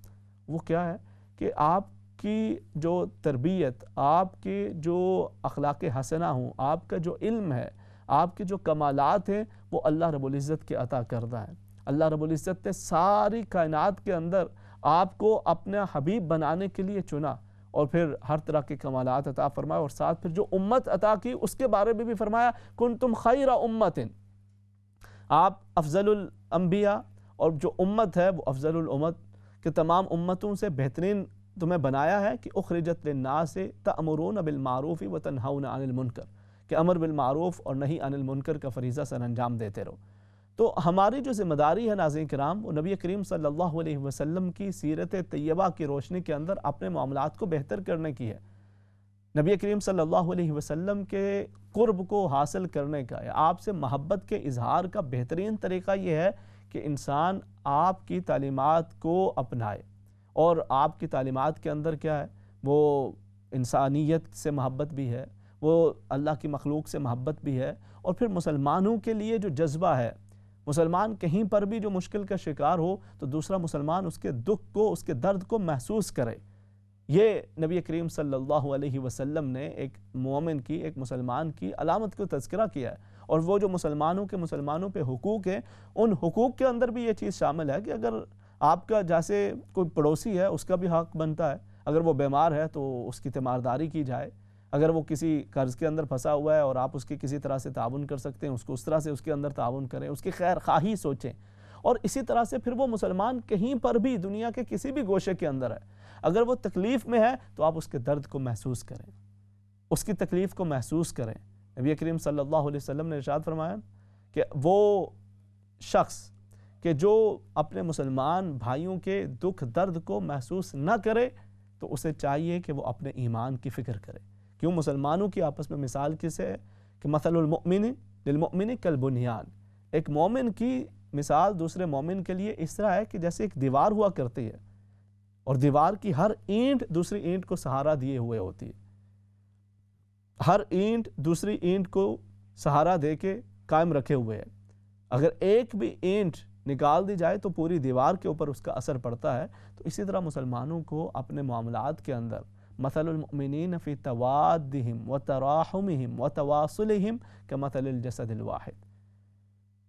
وہ کیا ہے کہ آپ کی جو تربیت، آپ کے جو اخلاق حسنہ ہوں، آپ کا جو علم ہے، آپ کے جو کمالات ہیں، وہ اللہ رب العزت کے عطا کردہ ہیں۔ اللہ رب العزت نے ساری کائنات کے اندر آپ کو اپنا حبیب بنانے کے لیے چنا، اور پھر ہر طرح کے کمالات عطا فرمائے، اور ساتھ پھر جو امت عطا کی اس کے بارے میں بھی فرمایا کنتم خیر امت، آپ افضل الانبیاء، اور جو امت ہے وہ افضل الامت، کہ تمام امتوں سے بہترین تمہیں بنایا ہے کہ اخرجت للناس تأمرون بالمعروف وتنہون عن المنکر، کہ امر بالمعروف اور نہی عن المنکر کا فریضہ سر انجام دیتے رہو۔ تو ہماری جو ذمہ داری ہے ناظرین کرام، وہ نبی کریم صلی اللہ علیہ وسلم کی سیرت طیبہ کی روشنی کے اندر اپنے معاملات کو بہتر کرنے کی ہے۔ نبی کریم صلی اللہ علیہ وسلم کے قرب کو حاصل کرنے کا، یا آپ سے محبت کے اظہار کا بہترین طریقہ یہ ہے کہ انسان آپ کی تعلیمات کو اپنائے، اور آپ کی تعلیمات کے اندر کیا ہے، وہ انسانیت سے محبت بھی ہے، وہ اللہ کی مخلوق سے محبت بھی ہے، اور پھر مسلمانوں کے لیے جو جذبہ ہے، مسلمان کہیں پر بھی جو مشکل کا شکار ہو تو دوسرا مسلمان اس کے دکھ کو، اس کے درد کو محسوس کرے۔ یہ نبی کریم صلی اللہ علیہ وسلم نے ایک مومن کی، ایک مسلمان کی علامت کو تذکرہ کیا ہے، اور وہ جو مسلمانوں پہ حقوق ہیں، ان حقوق کے اندر بھی یہ چیز شامل ہے کہ اگر آپ کا جیسے کوئی پڑوسی ہے اس کا بھی حق بنتا ہے، اگر وہ بیمار ہے تو اس کی تیمارداری کی جائے، اگر وہ کسی قرض کے اندر پھنسا ہوا ہے اور آپ اس کی کسی طرح سے تعاون کر سکتے ہیں، اس کو اس طرح سے اس کے اندر تعاون کریں، اس کی خیر خواہی سوچیں۔ اور اسی طرح سے پھر وہ مسلمان کہیں پر بھی دنیا کے کسی بھی گوشے کے اندر ہے، اگر وہ تکلیف میں ہے تو آپ اس کے درد کو محسوس کریں، اس کی تکلیف کو محسوس کریں۔ نبی کریم صلی اللہ علیہ وسلم نے ارشاد فرمایا کہ وہ شخص کہ جو اپنے مسلمان بھائیوں کے دکھ درد کو محسوس نہ کرے تو اسے چاہیے کہ وہ اپنے ایمان کی فکر کرے۔ کیوں؟ مسلمانوں کی آپس میں مثال کس ہے کہ مثل المؤمن للمؤمن کالبنیان، ایک مومن کی مثال دوسرے مومن کے لیے اس طرح ہے کہ جیسے ایک دیوار ہوا کرتی ہے، اور دیوار کی ہر اینٹ دوسری اینٹ کو سہارا دیے ہوئے ہوتی ہے، ہر اینٹ دوسری اینٹ کو سہارا دے کے قائم رکھے ہوئے ہے۔ اگر ایک بھی اینٹ نکال دی جائے تو پوری دیوار کے اوپر اس کا اثر پڑتا ہے۔ تو اسی طرح مسلمانوں کو اپنے معاملات کے اندر مثل المؤمنین فی توادہم وتراحمہم وتواصلہم کمثل الجسد الواحد۔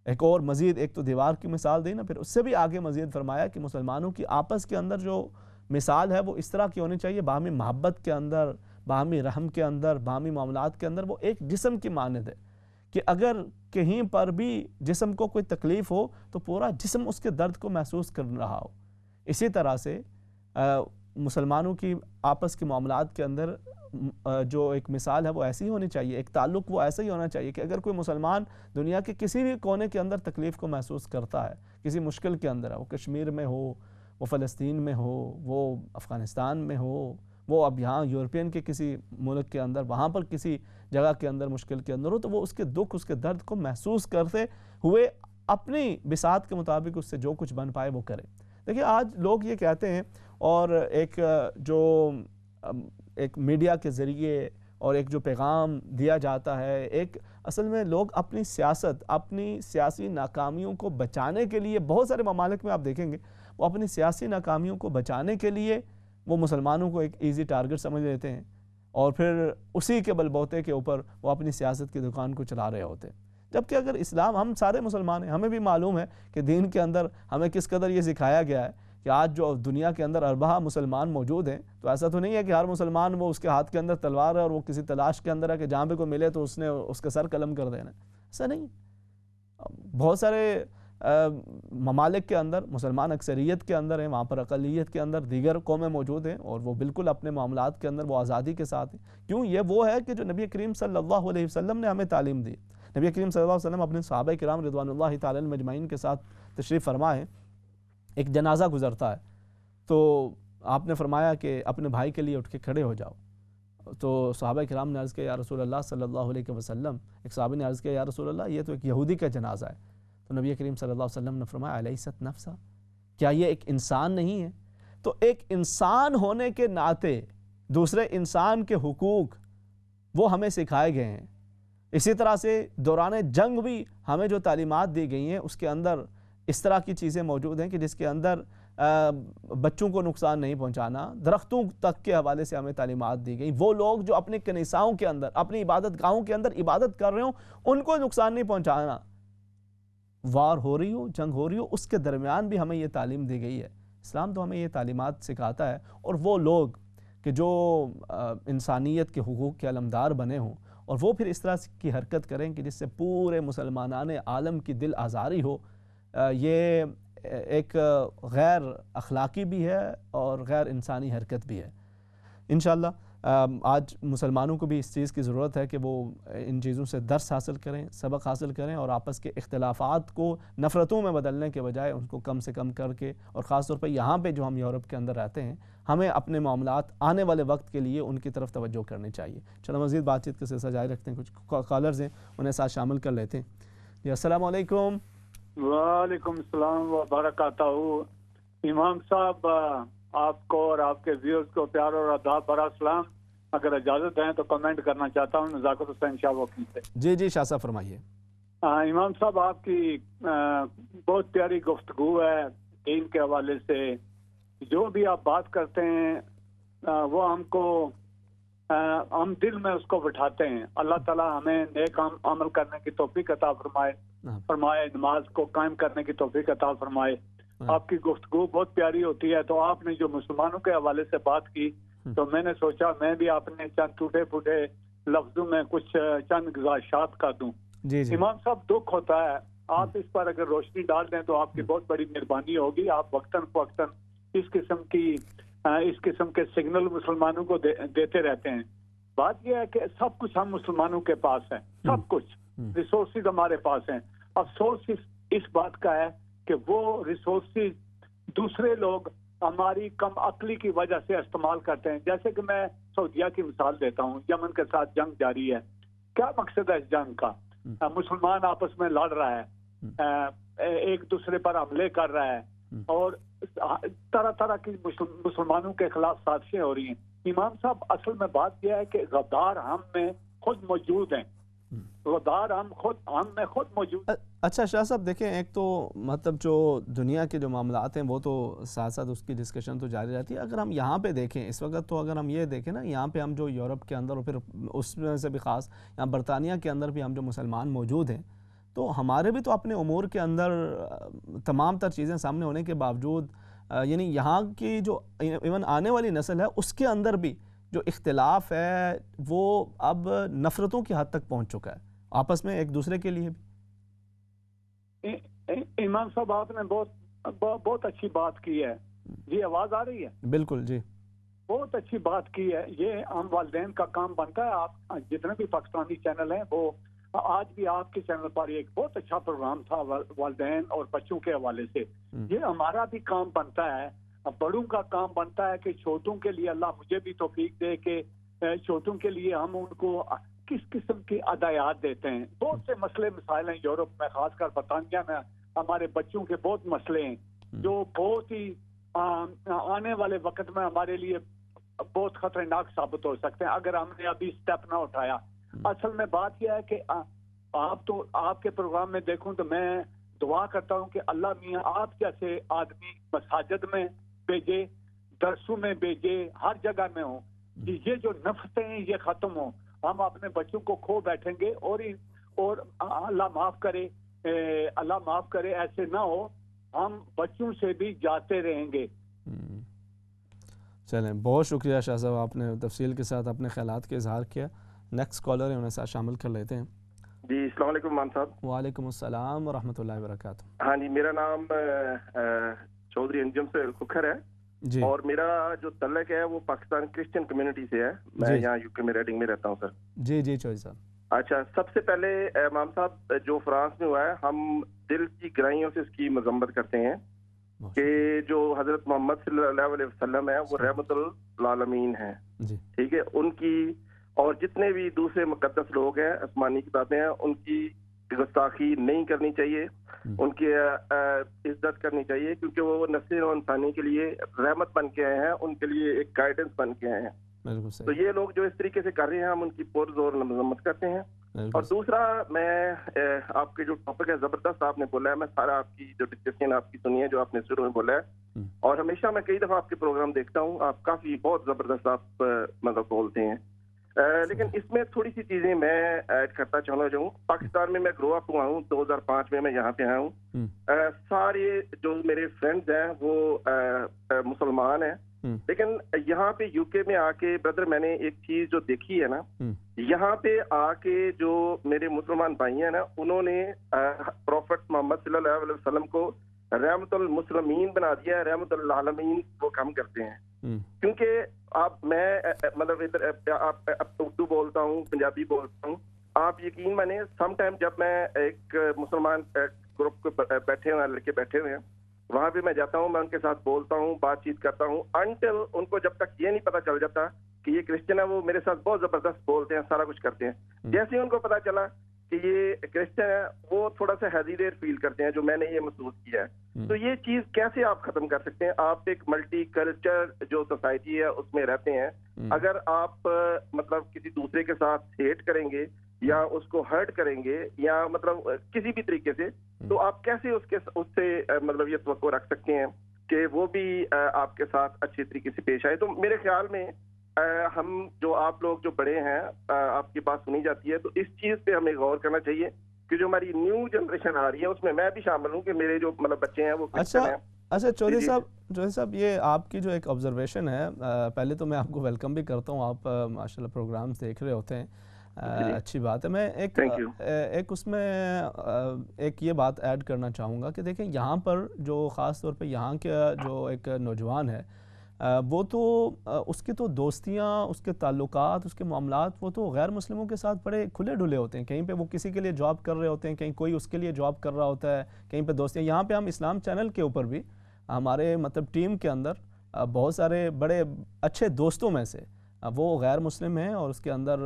ایک اور مزید، ایک تو دیوار کی مثال دی نا، پھر اس سے بھی آگے مزید فرمایا کہ مسلمانوں کی آپس کے اندر جو مثال ہے وہ اس طرح کی ہونی چاہیے، باہمی محبت کے اندر، باہمی رحم کے اندر، باہمی معاملات کے اندر وہ ایک جسم کی مانند ہے کہ اگر کہیں پر بھی جسم کو کوئی تکلیف ہو تو پورا جسم اس کے درد کو محسوس کر رہا ہو۔ اسی طرح سے مسلمانوں کی آپس کے معاملات کے اندر جو ایک مثال ہے وہ ایسی ہی ہونی چاہیے، ایک تعلق وہ ایسا ہی ہونا چاہیے کہ اگر کوئی مسلمان دنیا کے کسی بھی کونے کے اندر تکلیف کو محسوس کرتا ہے، کسی مشکل کے اندر ہے، وہ کشمیر میں ہو، وہ فلسطین میں ہو، وہ افغانستان میں ہو، وہ اب یہاں یورپین کے کسی ملک کے اندر، وہاں پر کسی جگہ کے اندر مشکل کے اندر ہو، تو وہ اس کے دکھ، اس کے درد کو محسوس کرتے ہوئے اپنی بساط کے مطابق اس سے جو کچھ بن پائے وہ کرے۔ دیکھیے آج لوگ یہ کہتے ہیں، اور ایک میڈیا کے ذریعے اور ایک جو پیغام دیا جاتا ہے، ایک اصل میں لوگ اپنی سیاست، اپنی سیاسی ناکامیوں کو بچانے کے لیے، بہت سارے ممالک میں آپ دیکھیں گے وہ اپنی سیاسی ناکامیوں کو بچانے کے لیے وہ مسلمانوں کو ایک ایزی ٹارگٹ سمجھ لیتے ہیں، اور پھر اسی کے بل بوتے کے اوپر وہ اپنی سیاست کی دکان کو چلا رہے ہوتے ہیں۔ جبکہ اگر اسلام، ہم سارے مسلمان ہیں، ہمیں بھی معلوم ہے کہ دین کے اندر ہمیں کس قدر یہ سکھایا گیا ہے کہ آج جو دنیا کے اندر اربعہ مسلمان موجود ہیں، تو ایسا تو نہیں ہے کہ ہر مسلمان وہ اس کے ہاتھ کے اندر تلوار ہے اور وہ کسی تلاش کے اندر ہے کہ جہاں پہ کوئی ملے تو اس نے اس کا سر قلم کر دینا، ایسا نہیں۔ بہت سارے ممالک کے اندر مسلمان اکثریت کے اندر ہیں، وہاں پر اقلیت کے اندر دیگر قومیں موجود ہیں، اور وہ بالکل اپنے معاملات کے اندر وہ آزادی کے ساتھ ہیں۔ کیوں؟ یہ وہ ہے کہ جو نبی کریم صلی اللہ علیہ وسلم نے ہمیں تعلیم دی۔ نبی کریم صلی اللہ علیہ وسلم اپنے صحابہ کرام رضوان اللہ تعالی علیہم اجمعین کے ساتھ تشریف فرما ہے، ایک جنازہ گزرتا ہے، تو آپ نے فرمایا کہ اپنے بھائی کے لیے اٹھ کے کھڑے ہو جاؤ۔ تو صحابہ کرام نے عرض کیا یا رسول اللہ صلی اللہ علیہ وسلم، ایک صحابی نے عرض کیا یا رسول اللہ یہ تو ایک یہودی کا جنازہ ہے۔ تو نبی کریم صلی اللہ علیہ وسلم نے فرمایا الیست نفسا، کیا یہ ایک انسان نہیں ہے؟ تو ایک انسان ہونے کے ناطے دوسرے انسان کے حقوق وہ ہمیں سکھائے گئے ہیں۔ اسی طرح سے دوران جنگ بھی ہمیں جو تعلیمات دی گئی ہیں اس کے اندر اس طرح کی چیزیں موجود ہیں کہ جس کے اندر بچوں کو نقصان نہیں پہنچانا، درختوں تک کے حوالے سے ہمیں تعلیمات دی گئی۔ وہ لوگ جو اپنے کنیساؤں کے اندر، اپنی عبادت گاہوں کے اندر عبادت کر رہے ہوں، ان کو نقصان نہیں پہنچانا۔ وار ہو رہی ہو، جنگ ہو رہی ہو، اس کے درمیان بھی ہمیں یہ تعلیم دی گئی ہے۔ اسلام تو ہمیں یہ تعلیمات سکھاتا ہے، اور وہ لوگ کہ جو انسانیت کے حقوق کے علمدار بنے ہوں اور وہ پھر اس طرح کی حرکت کریں کہ جس سے پورے مسلمانان عالم کی دل آزاری ہو، یہ ایک غیر اخلاقی بھی ہے اور غیر انسانی حرکت بھی ہے۔ انشاءاللہ آج مسلمانوں کو بھی اس چیز کی ضرورت ہے کہ وہ ان چیزوں سے درس حاصل کریں، سبق حاصل کریں، اور آپس کے اختلافات کو نفرتوں میں بدلنے کے بجائے ان کو کم سے کم کر کے، اور خاص طور پہ یہاں پہ جو ہم یورپ کے اندر رہتے ہیں، ہمیں اپنے معاملات آنے والے وقت کے لیے ان کی طرف توجہ کرنی چاہیے۔ چلو مزید بات چیت کا سلسلہ جاری رکھتے ہیں، کچھ کالرز ہیں انہیں ساتھ شامل کر لیتے ہیں۔ جی السلام علیکم۔ وعلیکم السلام وبرکاتہ۔ امام صاحب آپ کو اور آپ کے ویورز کو پیار اور آداب برا سلام۔ اگر اجازت ہیں تو کمنٹ کرنا چاہتا ہوں نزاکت حسین شاہ وکیل سے۔ جی شاہ صاحب فرمائیے۔ امام صاحب آپ کی بہت پیاری گفتگو ہے دین کے حوالے سے، جو بھی آپ بات کرتے ہیں وہ ہم دل میں اس کو بٹھاتے ہیں۔ اللہ تعالی ہمیں نیک عمل کرنے کی توفیق عطا فرمائے، نماز کو قائم کرنے کی توفیق عطا فرمائے۔ آپ کی گفتگو بہت پیاری ہوتی ہے۔ تو آپ نے جو مسلمانوں کے حوالے سے بات کی تو میں نے سوچا میں بھی اپنے چند ٹوٹے پھوٹے لفظوں میں کچھ چند گزارشات کر دوں۔ امام صاحب دکھ ہوتا ہے، آپ اس پر اگر روشنی ڈال دیں تو آپ کی بہت بڑی مہربانی ہوگی۔ آپ وقتاً فوقتاً اس قسم کے سگنل مسلمانوں کو دیتے رہتے ہیں۔ بات یہ ہے کہ سب کچھ ہم مسلمانوں کے پاس ہے، سب کچھ ریسورسز ہمارے پاس ہیں۔ افسوس اس بات کا ہے کہ وہ ریسورسز دوسرے لوگ ہماری کم عقلی کی وجہ سے استعمال کرتے ہیں۔ جیسے کہ میں سعودیہ کی مثال دیتا ہوں، یمن کے ساتھ جنگ جاری ہے۔ کیا مقصد ہے اس جنگ کا؟ مسلمان آپس میں لڑ رہا ہے، ایک دوسرے پر حملے کر رہا ہے، اور طرح طرح کی مسلمانوں کے خلاف سازشیں ہو رہی ہیں۔ امام صاحب اصل میں بات یہ ہے کہ غدار ہم میں خود موجود ہیں، غدار ہم میں خود موجود۔ اچھا شاہ صاحب دیکھیں، ایک تو مطلب جو دنیا کے جو معاملات ہیں وہ تو ساتھ ساتھ اس کی ڈسکشن تو جاری رہتی ہے۔ اگر ہم یہاں پہ دیکھیں اس وقت، تو اگر ہم یہ دیکھیں نا، یہاں پہ ہم جو یورپ کے اندر اور پھر اس میں سے بھی خاص یہاں برطانیہ کے اندر بھی ہم جو مسلمان موجود ہیں، تو ہمارے بھی تو اپنے امور کے اندر تمام تر چیزیں سامنے ہونے کے باوجود یعنی یہاں کی جو ایون آنے والی نسل ہے اس کے اندر بھی جو اختلاف ہے وہ اب نفرتوں کی حد تک پہنچ چکا ہے آپس میں ایک دوسرے کے لیے بھی. امام صاحب آپ نے بہت اچھی بات کی ہے. جی آواز آ رہی ہے؟ بالکل جی. بہت اچھی بات کی ہے. یہ ہم والدین کا کام بنتا ہے. آپ جتنے بھی پاکستانی چینل ہیں وہ آج بھی آپ کے چینل پر ایک بہت اچھا پروگرام تھا والدین اور بچوں کے حوالے سے. یہ ہمارا بھی کام بنتا ہے, بڑوں کا کام بنتا ہے کہ چھوٹوں کے لیے اللہ مجھے بھی توفیق دے کہ چھوٹوں کے لیے ہم ان کو کس قسم کی ہدایات دیتے ہیں. بہت سے مسئلے مسائل ہیں یورپ میں, خاص کر برطانیہ میں ہمارے بچوں کے بہت مسئلے ہیں جو بہت ہی آنے والے وقت میں ہمارے لیے بہت خطرناک ثابت ہو سکتے ہیں اگر ہم نے ابھی سٹیپ نہ اٹھایا. اصل میں بات یہ ہے کہ آپ کے پروگرام میں دیکھوں تو میں دعا کرتا ہوں کہ اللہ میاں آپ جیسے آدمی مساجد میں بھیجے, درسوں میں بھیجے, ہر جگہ میں ہوں کہ یہ جو نفرتیں ہیں یہ ختم ہوں. ہم اپنے بچوں کو کھو بیٹھیں گے اور اللہ معاف کرے ایسے نہ ہو, ہم بچوں سے بھی جاتے رہیں گے. چلیں, بہت شکریہ شاہ صاحب, آپ نے تفصیل کے ساتھ اپنے خیالات کا اظہار کیا. نیکسٹ کالر ہے, انہیں ساتھ شامل کر لیتے ہیں. جی السلام علیکم مان صاحب. وعلیکم السلام ورحمۃ اللہ وبرکاتہ. ہاں جی, میرا نام چودھری انجم سے کھکھر ہے جی, اور میرا جو تعلق ہے وہ پاکستان کرسچن کمیونٹی سے ہے. میں یہاں یو کے میں ریڈنگ میں رہتا ہوں سر. جی جی چودھری صاحب. اچھا, سب سے پہلے امام صاحب جو فرانس میں ہوا ہے, ہم دل کی گہرائیوں سے اس کی مذمت کرتے ہیں کہ جو حضرت محمد صلی اللہ علیہ وسلم ہے وہ رحمت للعالمین ہیں. ٹھیک ہے, ان کی اور جتنے بھی دوسرے مقدس لوگ ہیں, آسمانی کتابیں ہیں, ان کی گستاخی نہیں کرنی چاہیے, ان کی عزت کرنی چاہیے, کیونکہ وہ نسل و انسانی کے لیے رحمت بن کے آئے ہیں, ان کے لیے ایک گائیڈنس بن کے آئے ہیں. تو یہ لوگ جو اس طریقے سے کر رہے ہیں ہم ان کی پرزور مذمت کرتے ہیں. اور دوسرا, میں آپ کے جو ٹاپک ہے زبردست آپ نے بولا ہے, میں سارا آپ کی جو ڈسکشن آپ کی سنی ہے جو آپ نے شروع میں بولا ہے, اور ہمیشہ میں کئی دفعہ آپ کے پروگرام دیکھتا ہوں, آپ کافی بہت زبردست آپ مطلب بولتے ہیں. لیکن اس میں تھوڑی سی چیزیں میں ایڈ کرتا چاہوں. پاکستان میں گرو اپ ہوا ہوں, 2005 میں یہاں پہ آیا ہوں. سارے جو میرے فرینڈز ہیں وہ مسلمان ہیں, لیکن یہاں پہ یو کے میں آ کے بردر میں نے ایک چیز جو دیکھی ہے نا, یہاں پہ آ کے جو میرے مسلمان بھائی ہیں نا, انہوں نے پروفٹ محمد صلی اللہ علیہ وسلم کو رحمت المسلمین بنا دیا ہے, رحمت للعالمین وہ کم کرتے ہیں. کیونکہ میں مطلب ادھر آپ اردو بولتا ہوں, پنجابی بولتا ہوں, آپ یقین مانیں سم ٹائم جب میں ایک مسلمان گروپ کو بیٹھے ہوئے ہیں, لڑکے بیٹھے ہوئے ہیں, وہاں بھی میں جاتا ہوں, میں ان کے ساتھ بولتا ہوں, بات چیت کرتا ہوں, انٹل ان کو جب تک یہ نہیں پتا چل جاتا کہ یہ کرسچن ہے, وہ میرے ساتھ بہت زبردست بولتے ہیں, سارا کچھ کرتے ہیں. جیسے ہی ان کو پتا چلا کہ یہ کرسچن ہے, وہ تھوڑا سا ہیزیٹیٹ فیل کرتے ہیں, جو میں نے یہ محسوس کیا ہے. تو یہ چیز کیسے آپ ختم کر سکتے ہیں؟ آپ ایک ملٹی کلچر جو سوسائٹی ہے اس میں رہتے ہیں, اگر آپ مطلب کسی دوسرے کے ساتھ ہیٹ کریں گے یا اس کو ہرٹ کریں گے یا مطلب کسی بھی طریقے سے, تو آپ کیسے اس سے مطلب یہ توقع رکھ سکتے ہیں کہ وہ بھی آپ کے ساتھ اچھے طریقے سے پیش آئے؟ تو میرے خیال میں ہم جو آپ لوگ جو بڑے ہیں, آپ کی بات سنی جاتی ہے, تو اس چیز پہ ہمیں غور کرنا چاہیے کہ جو ہماری نیو جنریشن آ رہی ہے اس میں بھی شامل ہوں کہ میرے جو مطلب بچے ہیں وہ کرسچن ہیں. اچھا چودھری صاحب, یہ آپ کی جو ایک آبزرویشن ہے, پہلے تو میں آپ کو ویلکم بھی کرتا ہوں, آپ ماشاءاللہ پروگرامز دیکھ رہے ہوتے ہیں, اچھی بات ہے. میں ایک اس میں ایک یہ بات ایڈ کرنا چاہوں گا کہ دیکھیں یہاں پر جو خاص طور پہ یہاں کا جو ایک نوجوان ہے, وہ تو اس کی تو دوستیاں, اس کے تعلقات, اس کے معاملات وہ تو غیر مسلموں کے ساتھ بڑے کھلے ڈھلے ہوتے ہیں. کہیں پہ وہ کسی کے لیے جاب کر رہے ہوتے ہیں, کہیں کوئی اس کے لیے جاب کر رہا ہوتا ہے, کہیں پہ دوستیاں. یہاں پہ ہم اسلام چینل کے اوپر بھی ہمارے مطلب ٹیم کے اندر بہت سارے بڑے اچھے دوستوں میں سے وہ غیر مسلم ہیں, اور اس کے اندر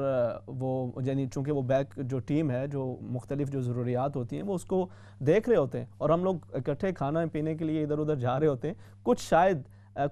وہ یعنی چونکہ وہ بیک جو ٹیم ہے جو مختلف جو ضروریات ہوتی ہیں وہ اس کو دیکھ رہے ہوتے ہیں, اور ہم لوگ اکٹھے کھانا پینے کے لیے ادھر ادھر جا رہے ہوتے ہیں. کچھ شاید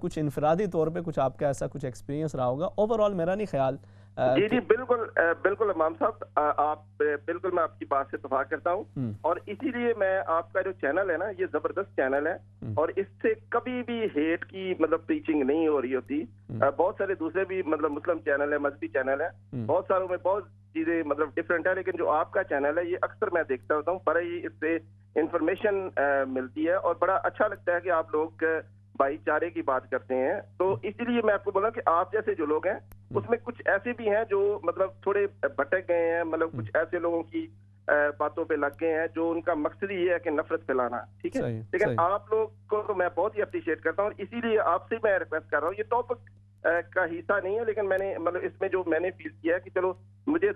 کچھ انفرادی طور پہ کچھ آپ کا ایسا کچھ ایکسپیرینس رہا ہوگا. اوور آل میرا نہیں خیال. جی بالکل امام صاحب, آپ بالکل میں آپ کی بات سے اتفاق کرتا ہوں, اور اسی لیے میں آپ کا جو چینل ہے نا یہ زبردست چینل ہے, اور اس سے کبھی بھی ہیٹ کی مطلب پریچنگ نہیں ہو رہی ہوتی. بہت سارے دوسرے بھی مطلب مسلم چینل ہے, مذہبی چینل ہے, بہت ساروں میں بہت چیزیں مطلب ڈفرینٹ ہے, لیکن جو آپ کا چینل ہے یہ اکثر میں دیکھتا ہوتا ہوں, بڑا ہی اس سے انفارمیشن ملتی ہے, اور بڑا اچھا لگتا ہے کہ آپ لوگ بھائی چارے کی بات کرتے ہیں. تو اسی لیے میں آپ کو بولا کہ آپ جیسے جو لوگ ہیں اس میں کچھ ایسے بھی ہیں جو مطلب تھوڑے بھٹک گئے ہیں, مطلب کچھ ایسے لوگوں کی باتوں پہ لگ گئے ہیں جو ان کا مقصد ہی یہ ہے کہ نفرت پھیلانا, ٹھیک ہے. لیکن آپ لوگ کو تو میں بہت ہی اپریشیٹ کرتا ہوں, اور اسی لیے آپ سے میں ریکویسٹ کر رہا ہوں, یہ ٹاپک کا حصہ نہیں ہے, لیکن میں نے مطلب اس میں جو میں نے فیل کیا ہے کہ چلو مجھے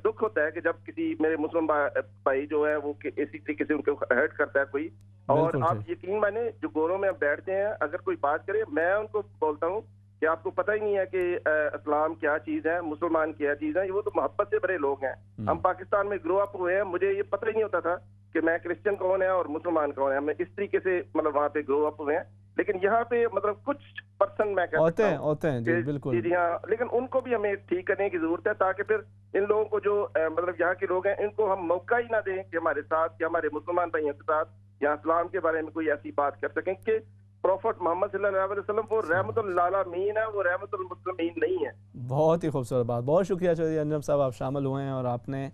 دکھ ہوتا ہے کہ جب کسی میرے مسلم بھائی جو ہے وہ اسی طریقے سے ان کو ہرٹ کرتا ہے کوئی, اور آپ یقین مانے جو گوروں میں بیٹھتے ہیں اگر کوئی بات کرے میں ان کو بولتا ہوں کہ آپ کو پتہ ہی نہیں ہے کہ اسلام کیا چیز ہے, مسلمان کیا چیز ہے. وہ تو محبت سے بڑے لوگ ہیں, ہم پاکستان میں گرو اپ ہوئے ہیں, مجھے یہ پتہ ہی نہیں ہوتا تھا کہ میں کرسچن کون ہے اور مسلمان کون ہے. ہم اس طریقے سے مطلب وہاں پہ گرو اپ ہوئے ہیں, لیکن یہاں پہ مطلب کچھ پرسن میں کہتا ہوں ہوتے ہیں جی بالکل, لیکن ان کو بھی ہمیں ٹھیک کرنے کی ضرورت ہے, تاکہ پھر ان لوگوں کو جو مطلب یہاں کے لوگ ہیں ان کو ہم موقع ہی نہ دیں کہ ہمارے ساتھ یا ہمارے مسلمان بھائیوں کے ساتھ یا اسلام کے بارے میں کوئی ایسی بات کر سکیں کہ پروفٹ محمد صلی اللہ علیہ وسلم وہ رحمت للعالمین ہے, وہ رحمت المسلمین نہیں ہے. بہت ہی خوبصورت بات, بہت شکریہ چودھری انجم صاحب, آپ شامل ہوئے ہیں اور آپ نے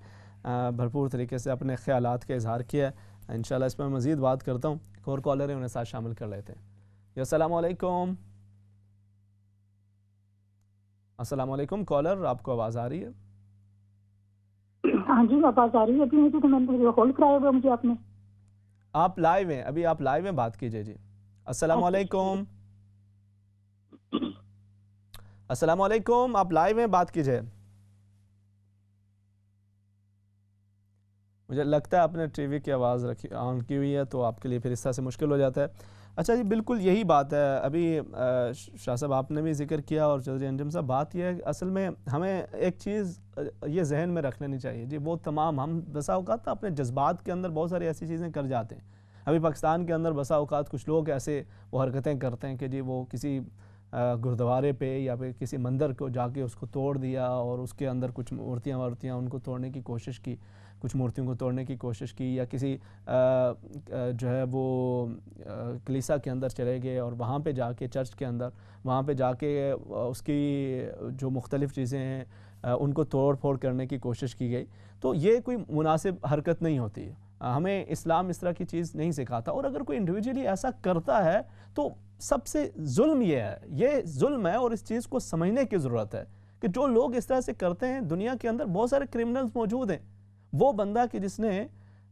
بھرپور طریقے سے اپنے خیالات کا اظہار کیا ہے. انشاءاللہ اس میں مزید بات کرتا ہوں. ایک اور کالر ہے, انہیں ساتھ شامل کر لیتے ہیں. السلام علیکم. السلام علیکم کالر, آپ کو آواز آ رہی ہے؟ ہاں جی آواز آ رہی ہے. ابھی مجھے تو میں نے ہولڈ کرایا ہوا مجھے آپ نے. آپ لائیو ہیں ابھی, آپ لائیو ہیں, بات کیجئے جی. السلام علیکم. السلام علیکم, آپ لائیو ہیں, بات کیجئے. مجھے لگتا ہے آپ نے ٹی وی کی آواز آن کی ہوئی ہے تو آپ کے لیے پھر اس طرح سے مشکل ہو جاتا ہے. اچھا جی بالکل یہی بات ہے. ابھی شاہ صاحب آپ نے بھی ذکر کیا اور چودھری انجم صاحب, بات یہ ہے کہ اصل میں ہمیں ایک چیز یہ ذہن میں رکھ لینی چاہیے جی, وہ تمام ہم بسا اوقات اپنے جذبات کے اندر بہت ساری ایسی چیزیں کر جاتے ہیں. ابھی پاکستان کے اندر بسا اوقات کچھ لوگ ایسے وہ حرکتیں کرتے ہیں کہ جی وہ کسی گردوارے پہ یا پھر کسی مندر کو جا کے اس کو توڑ دیا اور اس کے اندر کچھ مورتیاں ان کو توڑنے کی کوشش کی, کچھ مورتیوں کو توڑنے کی کوشش کی, یا کسی جو ہے وہ کلیسا کے اندر چلے گئے اور وہاں پہ جا کے چرچ کے اندر وہاں پہ جا کے اس کی جو مختلف چیزیں ہیں ان کو توڑ پھوڑ کرنے کی کوشش کی گئی. تو یہ کوئی مناسب حرکت نہیں ہوتی ہے. ہمیں اسلام اس طرح کی چیز نہیں سکھاتا, اور اگر کوئی انڈیویجولی ایسا کرتا ہے تو سب سے ظلم یہ ظلم ہے, اور اس چیز کو سمجھنے کی ضرورت ہے کہ جو لوگ اس طرح سے کرتے ہیں دنیا کے اندر بہت سارے کرمنلز موجود ہیں. وہ بندہ کہ جس نے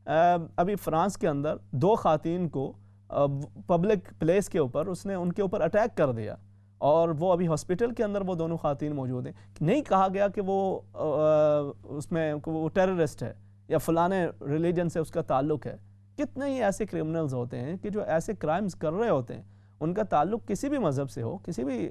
ابھی فرانس کے اندر 2 خواتین کو پبلک پلیس کے اوپر اس نے ان کے اوپر اٹیک کر دیا, اور وہ ابھی ہاسپٹل کے اندر وہ دونوں خواتین موجود ہیں. نہیں کہا گیا کہ وہ اس میں وہ ٹیررسٹ ہے یا فلانے ریلیجن سے اس کا تعلق ہے. کتنے ہی ایسے کرمنلز ہوتے ہیں کہ جو ایسے کرائمز کر رہے ہوتے ہیں, ان کا تعلق کسی بھی مذہب سے ہو, کسی بھی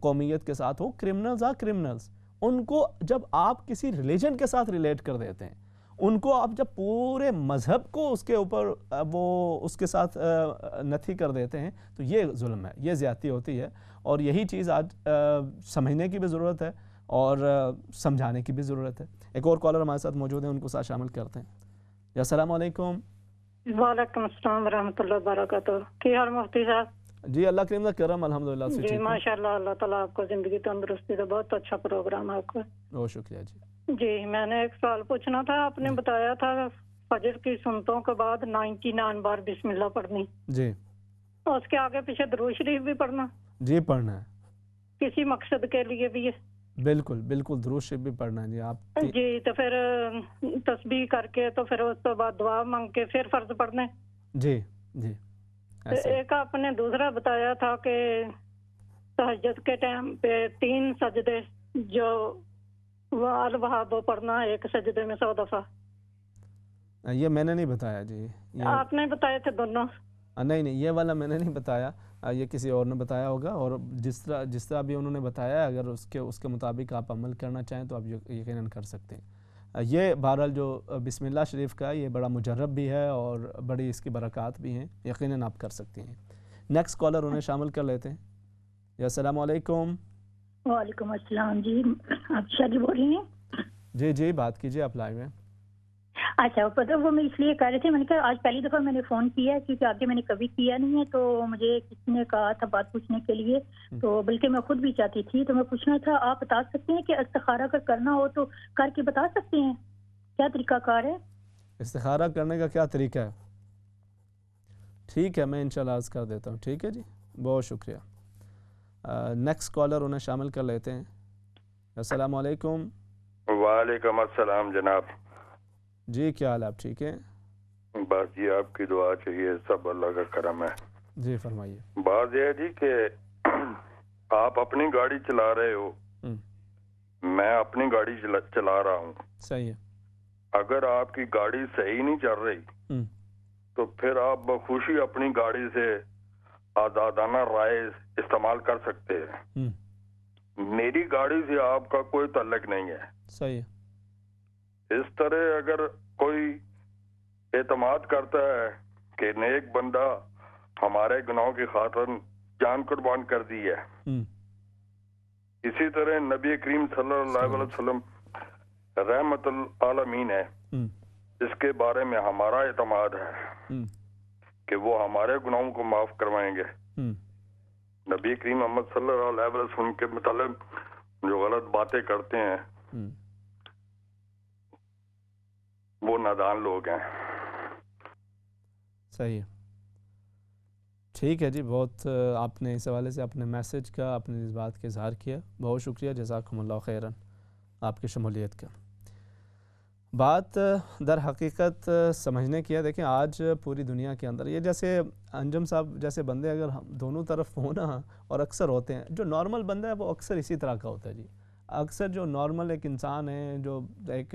قومیت کے ساتھ ہو. Criminals are criminals. ان کو جب آپ کسی ریلیجن کے ساتھ ریلیٹ کر دیتے ہیں, ان کو آپ جب پورے مذہب کو اس کے اوپر وہ اس کے ساتھ نتھی کر دیتے ہیں, تو یہ ظلم ہے, یہ زیادتی ہوتی ہے. اور یہی چیز آج سمجھنے کی بھی ضرورت ہے اور سمجھانے کی بھی ضرورت ہے. ایک اور کالر ہمارے ساتھ موجود ہیں, ان کو ساتھ شامل کرتے ہیں. السلام علیکم. وعلیکم السلام ورحمۃ اللہ وبرکاتہ. کی حال مفتی صاحب؟ جی اللہ کریم کا کرم, الحمدللہ سے جی ماشاء اللہ, اللہ تعالیٰ آپ کو زندگی تندرستی دے. بہت اچھا پروگرام ہے آپ کا. بہت شکریہ جی. جی میں نے ایک سوال پوچھنا تھا. آپ نے بتایا تھا فجر کی سنتوں کے بعد 99 بار بسم اللہ پڑھنی جی, اور اس کے آگے پیچھے درود شریف بھی پڑھنا. جی پڑھنا ہے, کسی مقصد کے لیے بھی ہے. بالکل بالکل درود شریف بھی پڑھنا ہے جی. آپ جی تو پھر تسبیح کر کے تو پھر اس کے بعد دعا مانگ کے پھر فرض پڑھنے. جی جی. ایک آپ نے دوسرا بتایا تھا کہ تہجد کے ٹائم پہ 3 سجدے جو الوہاب پڑھنا ہے ایک سجدے میں 100 دفعہ. یہ میں نے نہیں بتایا جی. آپ نے بتائے تھے دونوں. نہیں یہ والا میں نے نہیں بتایا, یہ کسی اور نے بتایا ہوگا. اور جس طرح بھی انہوں نے بتایا, اگر اس کے مطابق آپ عمل کرنا چاہیں تو آپ یقیناً کر سکتے ہیں. یہ بہرحال جو بسم اللہ شریف کا یہ بڑا مجرب بھی ہے اور بڑی اس کی برکات بھی ہیں, یقیناً آپ کر سکتے ہیں. نیکسٹ کالر انہیں شامل کر لیتے ہیں. السلام علیکم. وعلیکم السلام. جی آپ شادی بول رہی ہیں؟ جی جی بات کیجیے, آپ لائیو ہیں. اچھا پتہ وہ میں اس لیے کہہ رہے تھے, میں نے کہا آج پہلی دفعہ میں نے فون کیا ہے کیونکہ آگے میں نے کبھی کیا نہیں ہے, تو مجھے کسی نے کہا تھا بات پوچھنے کے لیے, تو بلکہ میں خود بھی چاہتی تھی. تو میں پوچھنا تھا, آپ بتا سکتے ہیں کہ استخارہ اگر کرنا ہو تو کر کے بتا سکتے ہیں کیا طریقہ کار ہے؟ استخارہ کرنے کا کیا طریقہ ہے؟ ٹھیک ہے میں انشاءاللہ عرض کر دیتا ہوں. ٹھیک ہے جی. بہت شکریہ. نیکسٹ کالر انہیں شامل کر لیتے ہیں. السلام علیکم. وعلیکم السلام جناب. جی کیا حال آپ ٹھیک ہیں؟ بس جی آپ کی دعا چاہیے, سب اللہ کا کرم ہے. جی فرمائیے. بات یہ ہے جی کہ آپ اپنی گاڑی چلا رہے ہو, میں اپنی گاڑی چلا رہا ہوں. صحیح ہے. اگر آپ کی گاڑی صحیح نہیں چل رہی تو پھر آپ بخوشی اپنی گاڑی سے آزادانہ رائے استعمال کر سکتے ہیں. میری گاڑی سے آپ کا کوئی تعلق نہیں ہے. صحیح. اس طرح اگر کوئی اعتماد کرتا ہے کہ نیک بندہ ہمارے گناہوں کی خاطر جان قربان کر دی ہے, اسی طرح نبی کریم صلی اللہ علیہ وسلم رحمت العالمین ہے, اس کے بارے میں ہمارا اعتماد ہے کہ وہ ہمارے گناہوں کو معاف کروائیں گے. نبی کریم محمد صلی اللہ علیہ وسلم کے متعلق جو غلط باتیں کرتے ہیں وہ نادان لوگ ہیں. صحیح ہے. ٹھیک ہے جی, بہت آپ نے اس حوالے سے اپنے میسج کا, اپنے اس بات کا اظہار کیا. بہت شکریہ, جزاکم اللہ خیراً آپ کی شمولیت کا. بات در حقیقت سمجھنے کی ہے. دیکھیں آج پوری دنیا کے اندر یہ جیسے انجم صاحب جیسے بندے اگر دونوں طرف ہونا اور اکثر ہوتے ہیں, جو نارمل بندہ ہے وہ اکثر اسی طرح کا ہوتا ہے جی. اکثر جو نارمل ایک انسان ہے, جو ایک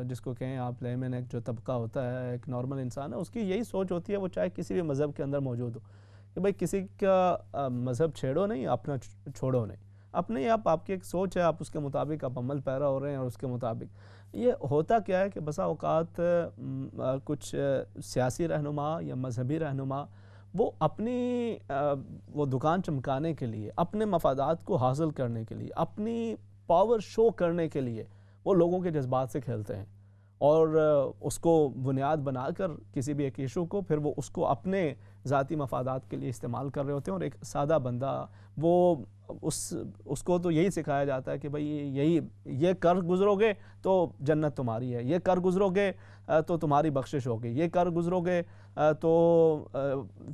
جس کو کہیں آپ لیمن, ایک جو طبقہ ہوتا ہے, ایک نارمل انسان ہے, اس کی یہی سوچ ہوتی ہے, وہ چاہے کسی بھی مذہب کے اندر موجود ہو, کہ بھئی کسی کا مذہب چھیڑو نہیں, اپنا چھوڑو نہیں. اپنے آپ کی ایک سوچ ہے, آپ اس کے مطابق آپ عمل پیرا ہو رہے ہیں, اور اس کے مطابق یہ ہوتا کیا ہے کہ بسا اوقات کچھ سیاسی رہنما یا مذہبی رہنما وہ اپنی وہ دکان چمکانے کے لیے, اپنے مفادات کو حاصل کرنے کے لیے, اپنی پاور شو کرنے کے لیے وہ لوگوں کے جذبات سے کھیلتے ہیں, اور اس کو بنیاد بنا کر کسی بھی ایک ایشو کو پھر وہ اس کو اپنے ذاتی مفادات کے لیے استعمال کر رہے ہوتے ہیں. اور ایک سادہ بندہ وہ اس کو تو یہی سکھایا جاتا ہے کہ بھئی یہ کر گزرو گے تو جنت تمہاری ہے, یہ کر گزرو گے تو تمہاری بخشش ہوگی, یہ کر گزرو گے تو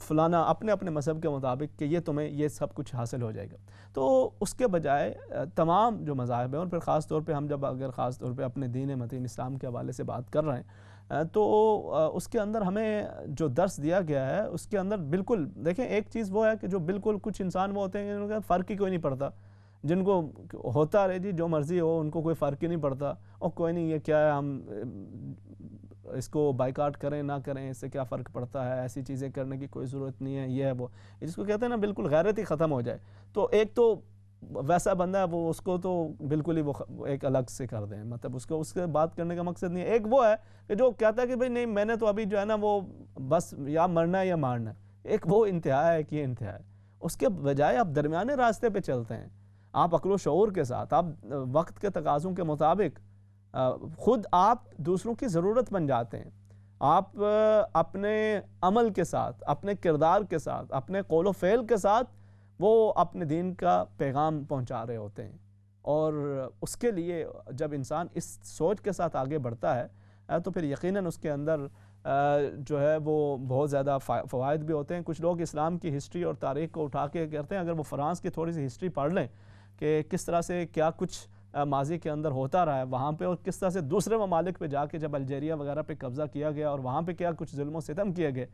فلانا, اپنے مذہب کے مطابق کہ یہ تمہیں یہ سب کچھ حاصل ہو جائے گا. تو اس کے بجائے تمام جو مذاہب ہیں, اور پھر خاص طور پہ ہم جب اگر خاص طور پہ اپنے دین متین اسلام کے حوالے سے بات کر رہے ہیں, تو اس کے اندر ہمیں جو درس دیا گیا ہے اس کے اندر بالکل دیکھیں, ایک چیز وہ ہے کہ جو بالکل کچھ انسان وہ ہوتے ہیں جن کا فرق ہی کوئی نہیں پڑتا, جن کو ہوتا رہے جی جو مرضی ہو, ان کو کوئی فرق ہی نہیں پڑتا, اور کوئی نہیں یہ کیا ہے, ہم اس کو بائیکاٹ کریں نہ کریں اس سے کیا فرق پڑتا ہے, ایسی چیزیں کرنے کی کوئی ضرورت نہیں ہے, یہ ہے وہ, جس کو کہتے ہیں نا بالکل غیرت ہی ختم ہو جائے. تو ایک تو ویسا بندہ ہے وہ, اس کو تو بالکل ہی وہ ایک الگ سے کر دیں, مطلب اس کو اس کے بات کرنے کا مقصد نہیں ہے. ایک وہ ہے کہ جو کہتا ہے کہ بھئی نہیں میں نے تو ابھی جو ہے نا وہ بس یا مرنا ہے یا مارنا ہے. ایک وہ انتہا ہے کہ یہ انتہا ہے. اس کے بجائے آپ درمیانے راستے پہ چلتے ہیں, آپ عقل و شعور کے ساتھ, آپ وقت کے تقاضوں کے مطابق خود آپ دوسروں کی ضرورت بن جاتے ہیں. آپ اپنے عمل کے ساتھ, اپنے کردار کے ساتھ, اپنے قول و فعل کے ساتھ وہ اپنے دین کا پیغام پہنچا رہے ہوتے ہیں. اور اس کے لیے جب انسان اس سوچ کے ساتھ آگے بڑھتا ہے تو پھر یقیناً اس کے اندر جو ہے وہ بہت زیادہ فوائد بھی ہوتے ہیں. کچھ لوگ اسلام کی ہسٹری اور تاریخ کو اٹھا کے کرتے ہیں, اگر وہ فرانس کی تھوڑی سی ہسٹری پڑھ لیں کہ کس طرح سے کیا کچھ ماضی کے اندر ہوتا رہا ہے وہاں پہ, اور کس طرح سے دوسرے ممالک پہ جا کے جب الجیریا وغیرہ پہ قبضہ کیا گیا اور وہاں پہ کیا کچھ ظلم و ستم کیے گئے,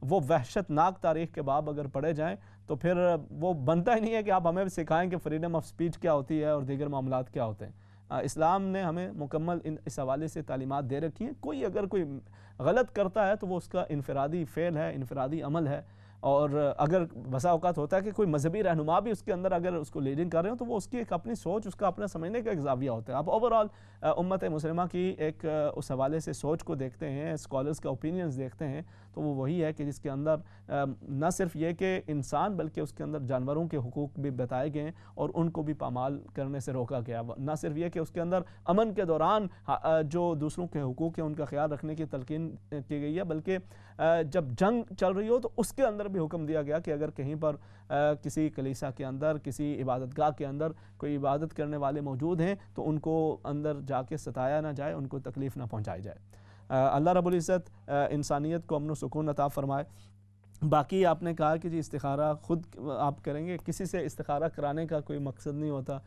وہ وحشت ناک تاریخ کے باب اگر پڑھے جائیں تو پھر وہ بنتا ہی نہیں ہے کہ آپ ہمیں سکھائیں کہ فریڈم آف سپیچ کیا ہوتی ہے اور دیگر معاملات کیا ہوتے ہیں. اسلام نے ہمیں مکمل اس حوالے سے تعلیمات دے رکھی ہیں. کوئی اگر کوئی غلط کرتا ہے تو وہ اس کا انفرادی فعل ہے, انفرادی عمل ہے, اور اگر بسا اوقات ہوتا ہے کہ کوئی مذہبی رہنما بھی اس کے اندر اگر اس کو لیڈنگ کر رہے ہوں تو وہ اس کی ایک اپنی سوچ, اس کا اپنا سمجھنے کا ایک زاویہ ہوتا ہے. آپ اوورآل امت مسلمہ کی ایک اس حوالے سے سوچ کو دیکھتے ہیں, اسکالرز کا اوپینینز دیکھتے ہیں, تو وہ وہی ہے کہ جس کے اندر نہ صرف یہ کہ انسان بلکہ اس کے اندر جانوروں کے حقوق بھی بتائے گئے ہیں اور ان کو بھی پامال کرنے سے روکا گیا. نہ صرف یہ کہ اس کے اندر امن کے دوران جو دوسروں کے حقوق ہیں ان کا خیال رکھنے کی تلقین کی گئی ہے, بلکہ جب جنگ چل رہی ہو تو اس کے اندر بھی حکم دیا گیا کہ اگر کہیں پر کسی کلیسا کے اندر, کسی عبادت گاہ کے اندر کوئی عبادت کرنے والے موجود ہیں تو ان کو اندر جا کے ستایا نہ جائے, ان کو تکلیف نہ پہنچائی جائے. اللہ رب العزت انسانیت کو امن و سکون عطا فرمائے. باقی آپ نے کہا کہ جی استخارہ خود آپ کریں گے، کسی سے استخارہ کرانے کا کوئی مقصد نہیں ہوتا.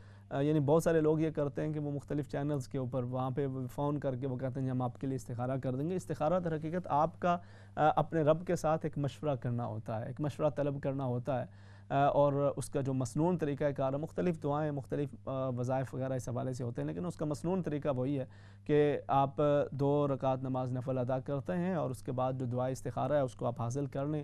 یعنی بہت سارے لوگ یہ کرتے ہیں کہ وہ مختلف چینلز کے اوپر وہاں پہ فون کر کے وہ کہتے ہیں ہم آپ کے لیے استخارہ کر دیں گے. استخارہ در حقیقت آپ کا اپنے رب کے ساتھ ایک مشورہ کرنا ہوتا ہے، ایک مشورہ طلب کرنا ہوتا ہے، اور اس کا جو مسنون طریقہ کار ہے، مختلف دعائیں، مختلف وظائف وغیرہ اس حوالے سے ہوتے ہیں، لیکن اس کا مسنون طریقہ وہی ہے کہ آپ 2 رکعت نماز نفل ادا کرتے ہیں اور اس کے بعد جو دعائے استخارہ ہے اس کو آپ حاصل کر لیں.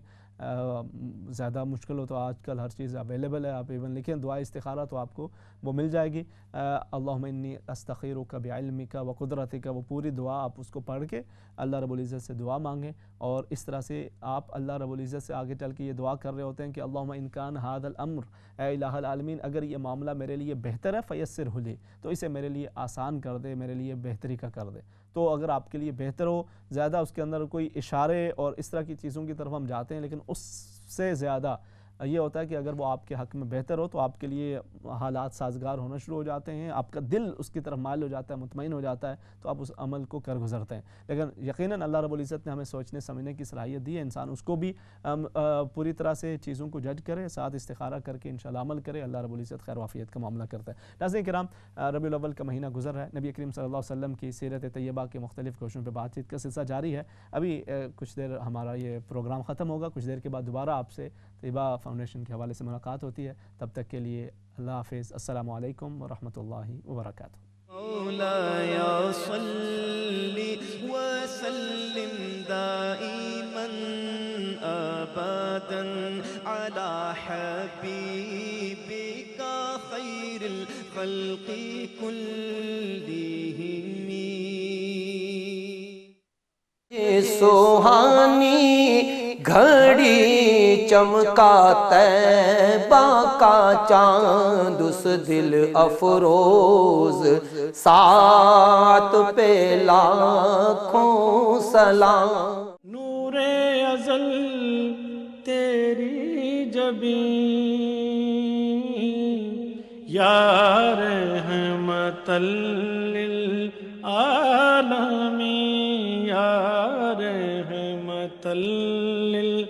زیادہ مشکل ہو تو آج کل ہر چیز اویلیبل ہے، آپ ایون لکھیں دعائے استخارہ تو آپ کو وہ مل جائے گی. اللہم انی استخیرک بعلمک و قدرتک، وہ پوری دعا آپ اس کو پڑھ کے اللہ رب العزت سے دعا مانگیں. اور اس طرح سے آپ اللہ رب العزت سے آگے چل کے یہ دعا کر رہے ہوتے ہیں کہ اللہم ان کان ھذا الامر، اے الہ العالمین اگر یہ معاملہ میرے لیے بہتر ہے فیسرہ لی، تو اسے میرے لیے آسان کر دے، میرے لیے بہتری کا کر دے. تو اگر آپ کے لیے بہتر ہو، زیادہ اس کے اندر کوئی اشارے اور اس طرح کی چیزوں کی طرف ہم جاتے ہیں، لیکن اس سے زیادہ یہ ہوتا ہے کہ اگر وہ آپ کے حق میں بہتر ہو تو آپ کے لیے حالات سازگار ہونا شروع ہو جاتے ہیں، آپ کا دل اس کی طرف مائل ہو جاتا ہے، مطمئن ہو جاتا ہے، تو آپ اس عمل کو کر گزرتے ہیں. لیکن یقیناً اللہ رب العزت نے ہمیں سوچنے سمجھنے کی صلاحیت دی ہے، انسان اس کو بھی پوری طرح سے چیزوں کو جج کرے، ساتھ استخارہ کر کے انشاءاللہ عمل کرے. اللہ رب العزت خیر وعافیت کا معاملہ کرتا ہے. ناظرین کرام، ربیع الاول کا مہینہ گزر رہا ہے، نبی کریم صلی اللہ علیہ وسلم کی سیرت طیبہ کے مختلف کوششوں پہ بات چیت کا سلسلہ جاری ہے. ابھی کچھ دیر ہمارا یہ پروگرام ختم ہوگا، کچھ دیر کے بعد دوبارہ آپ سے طیبہ فاؤنڈیشن کے حوالے سے ملاقات ہوتی ہے. تب تک کے لیے اللہ حافظ. السلام علیکم ورحمۃ اللہ وبرکاتہ. مولاي صل وسلم دائما ابدا على حبيبك خير الخلق كلهم. سوہانی گھڑی چمکا طیبہ کا چاند اس دل افروز، ساتھ پہ لاکھوں سلام. نور ازل تیری جبین یا رحمت للعالمین، یا رحمت للعالمین.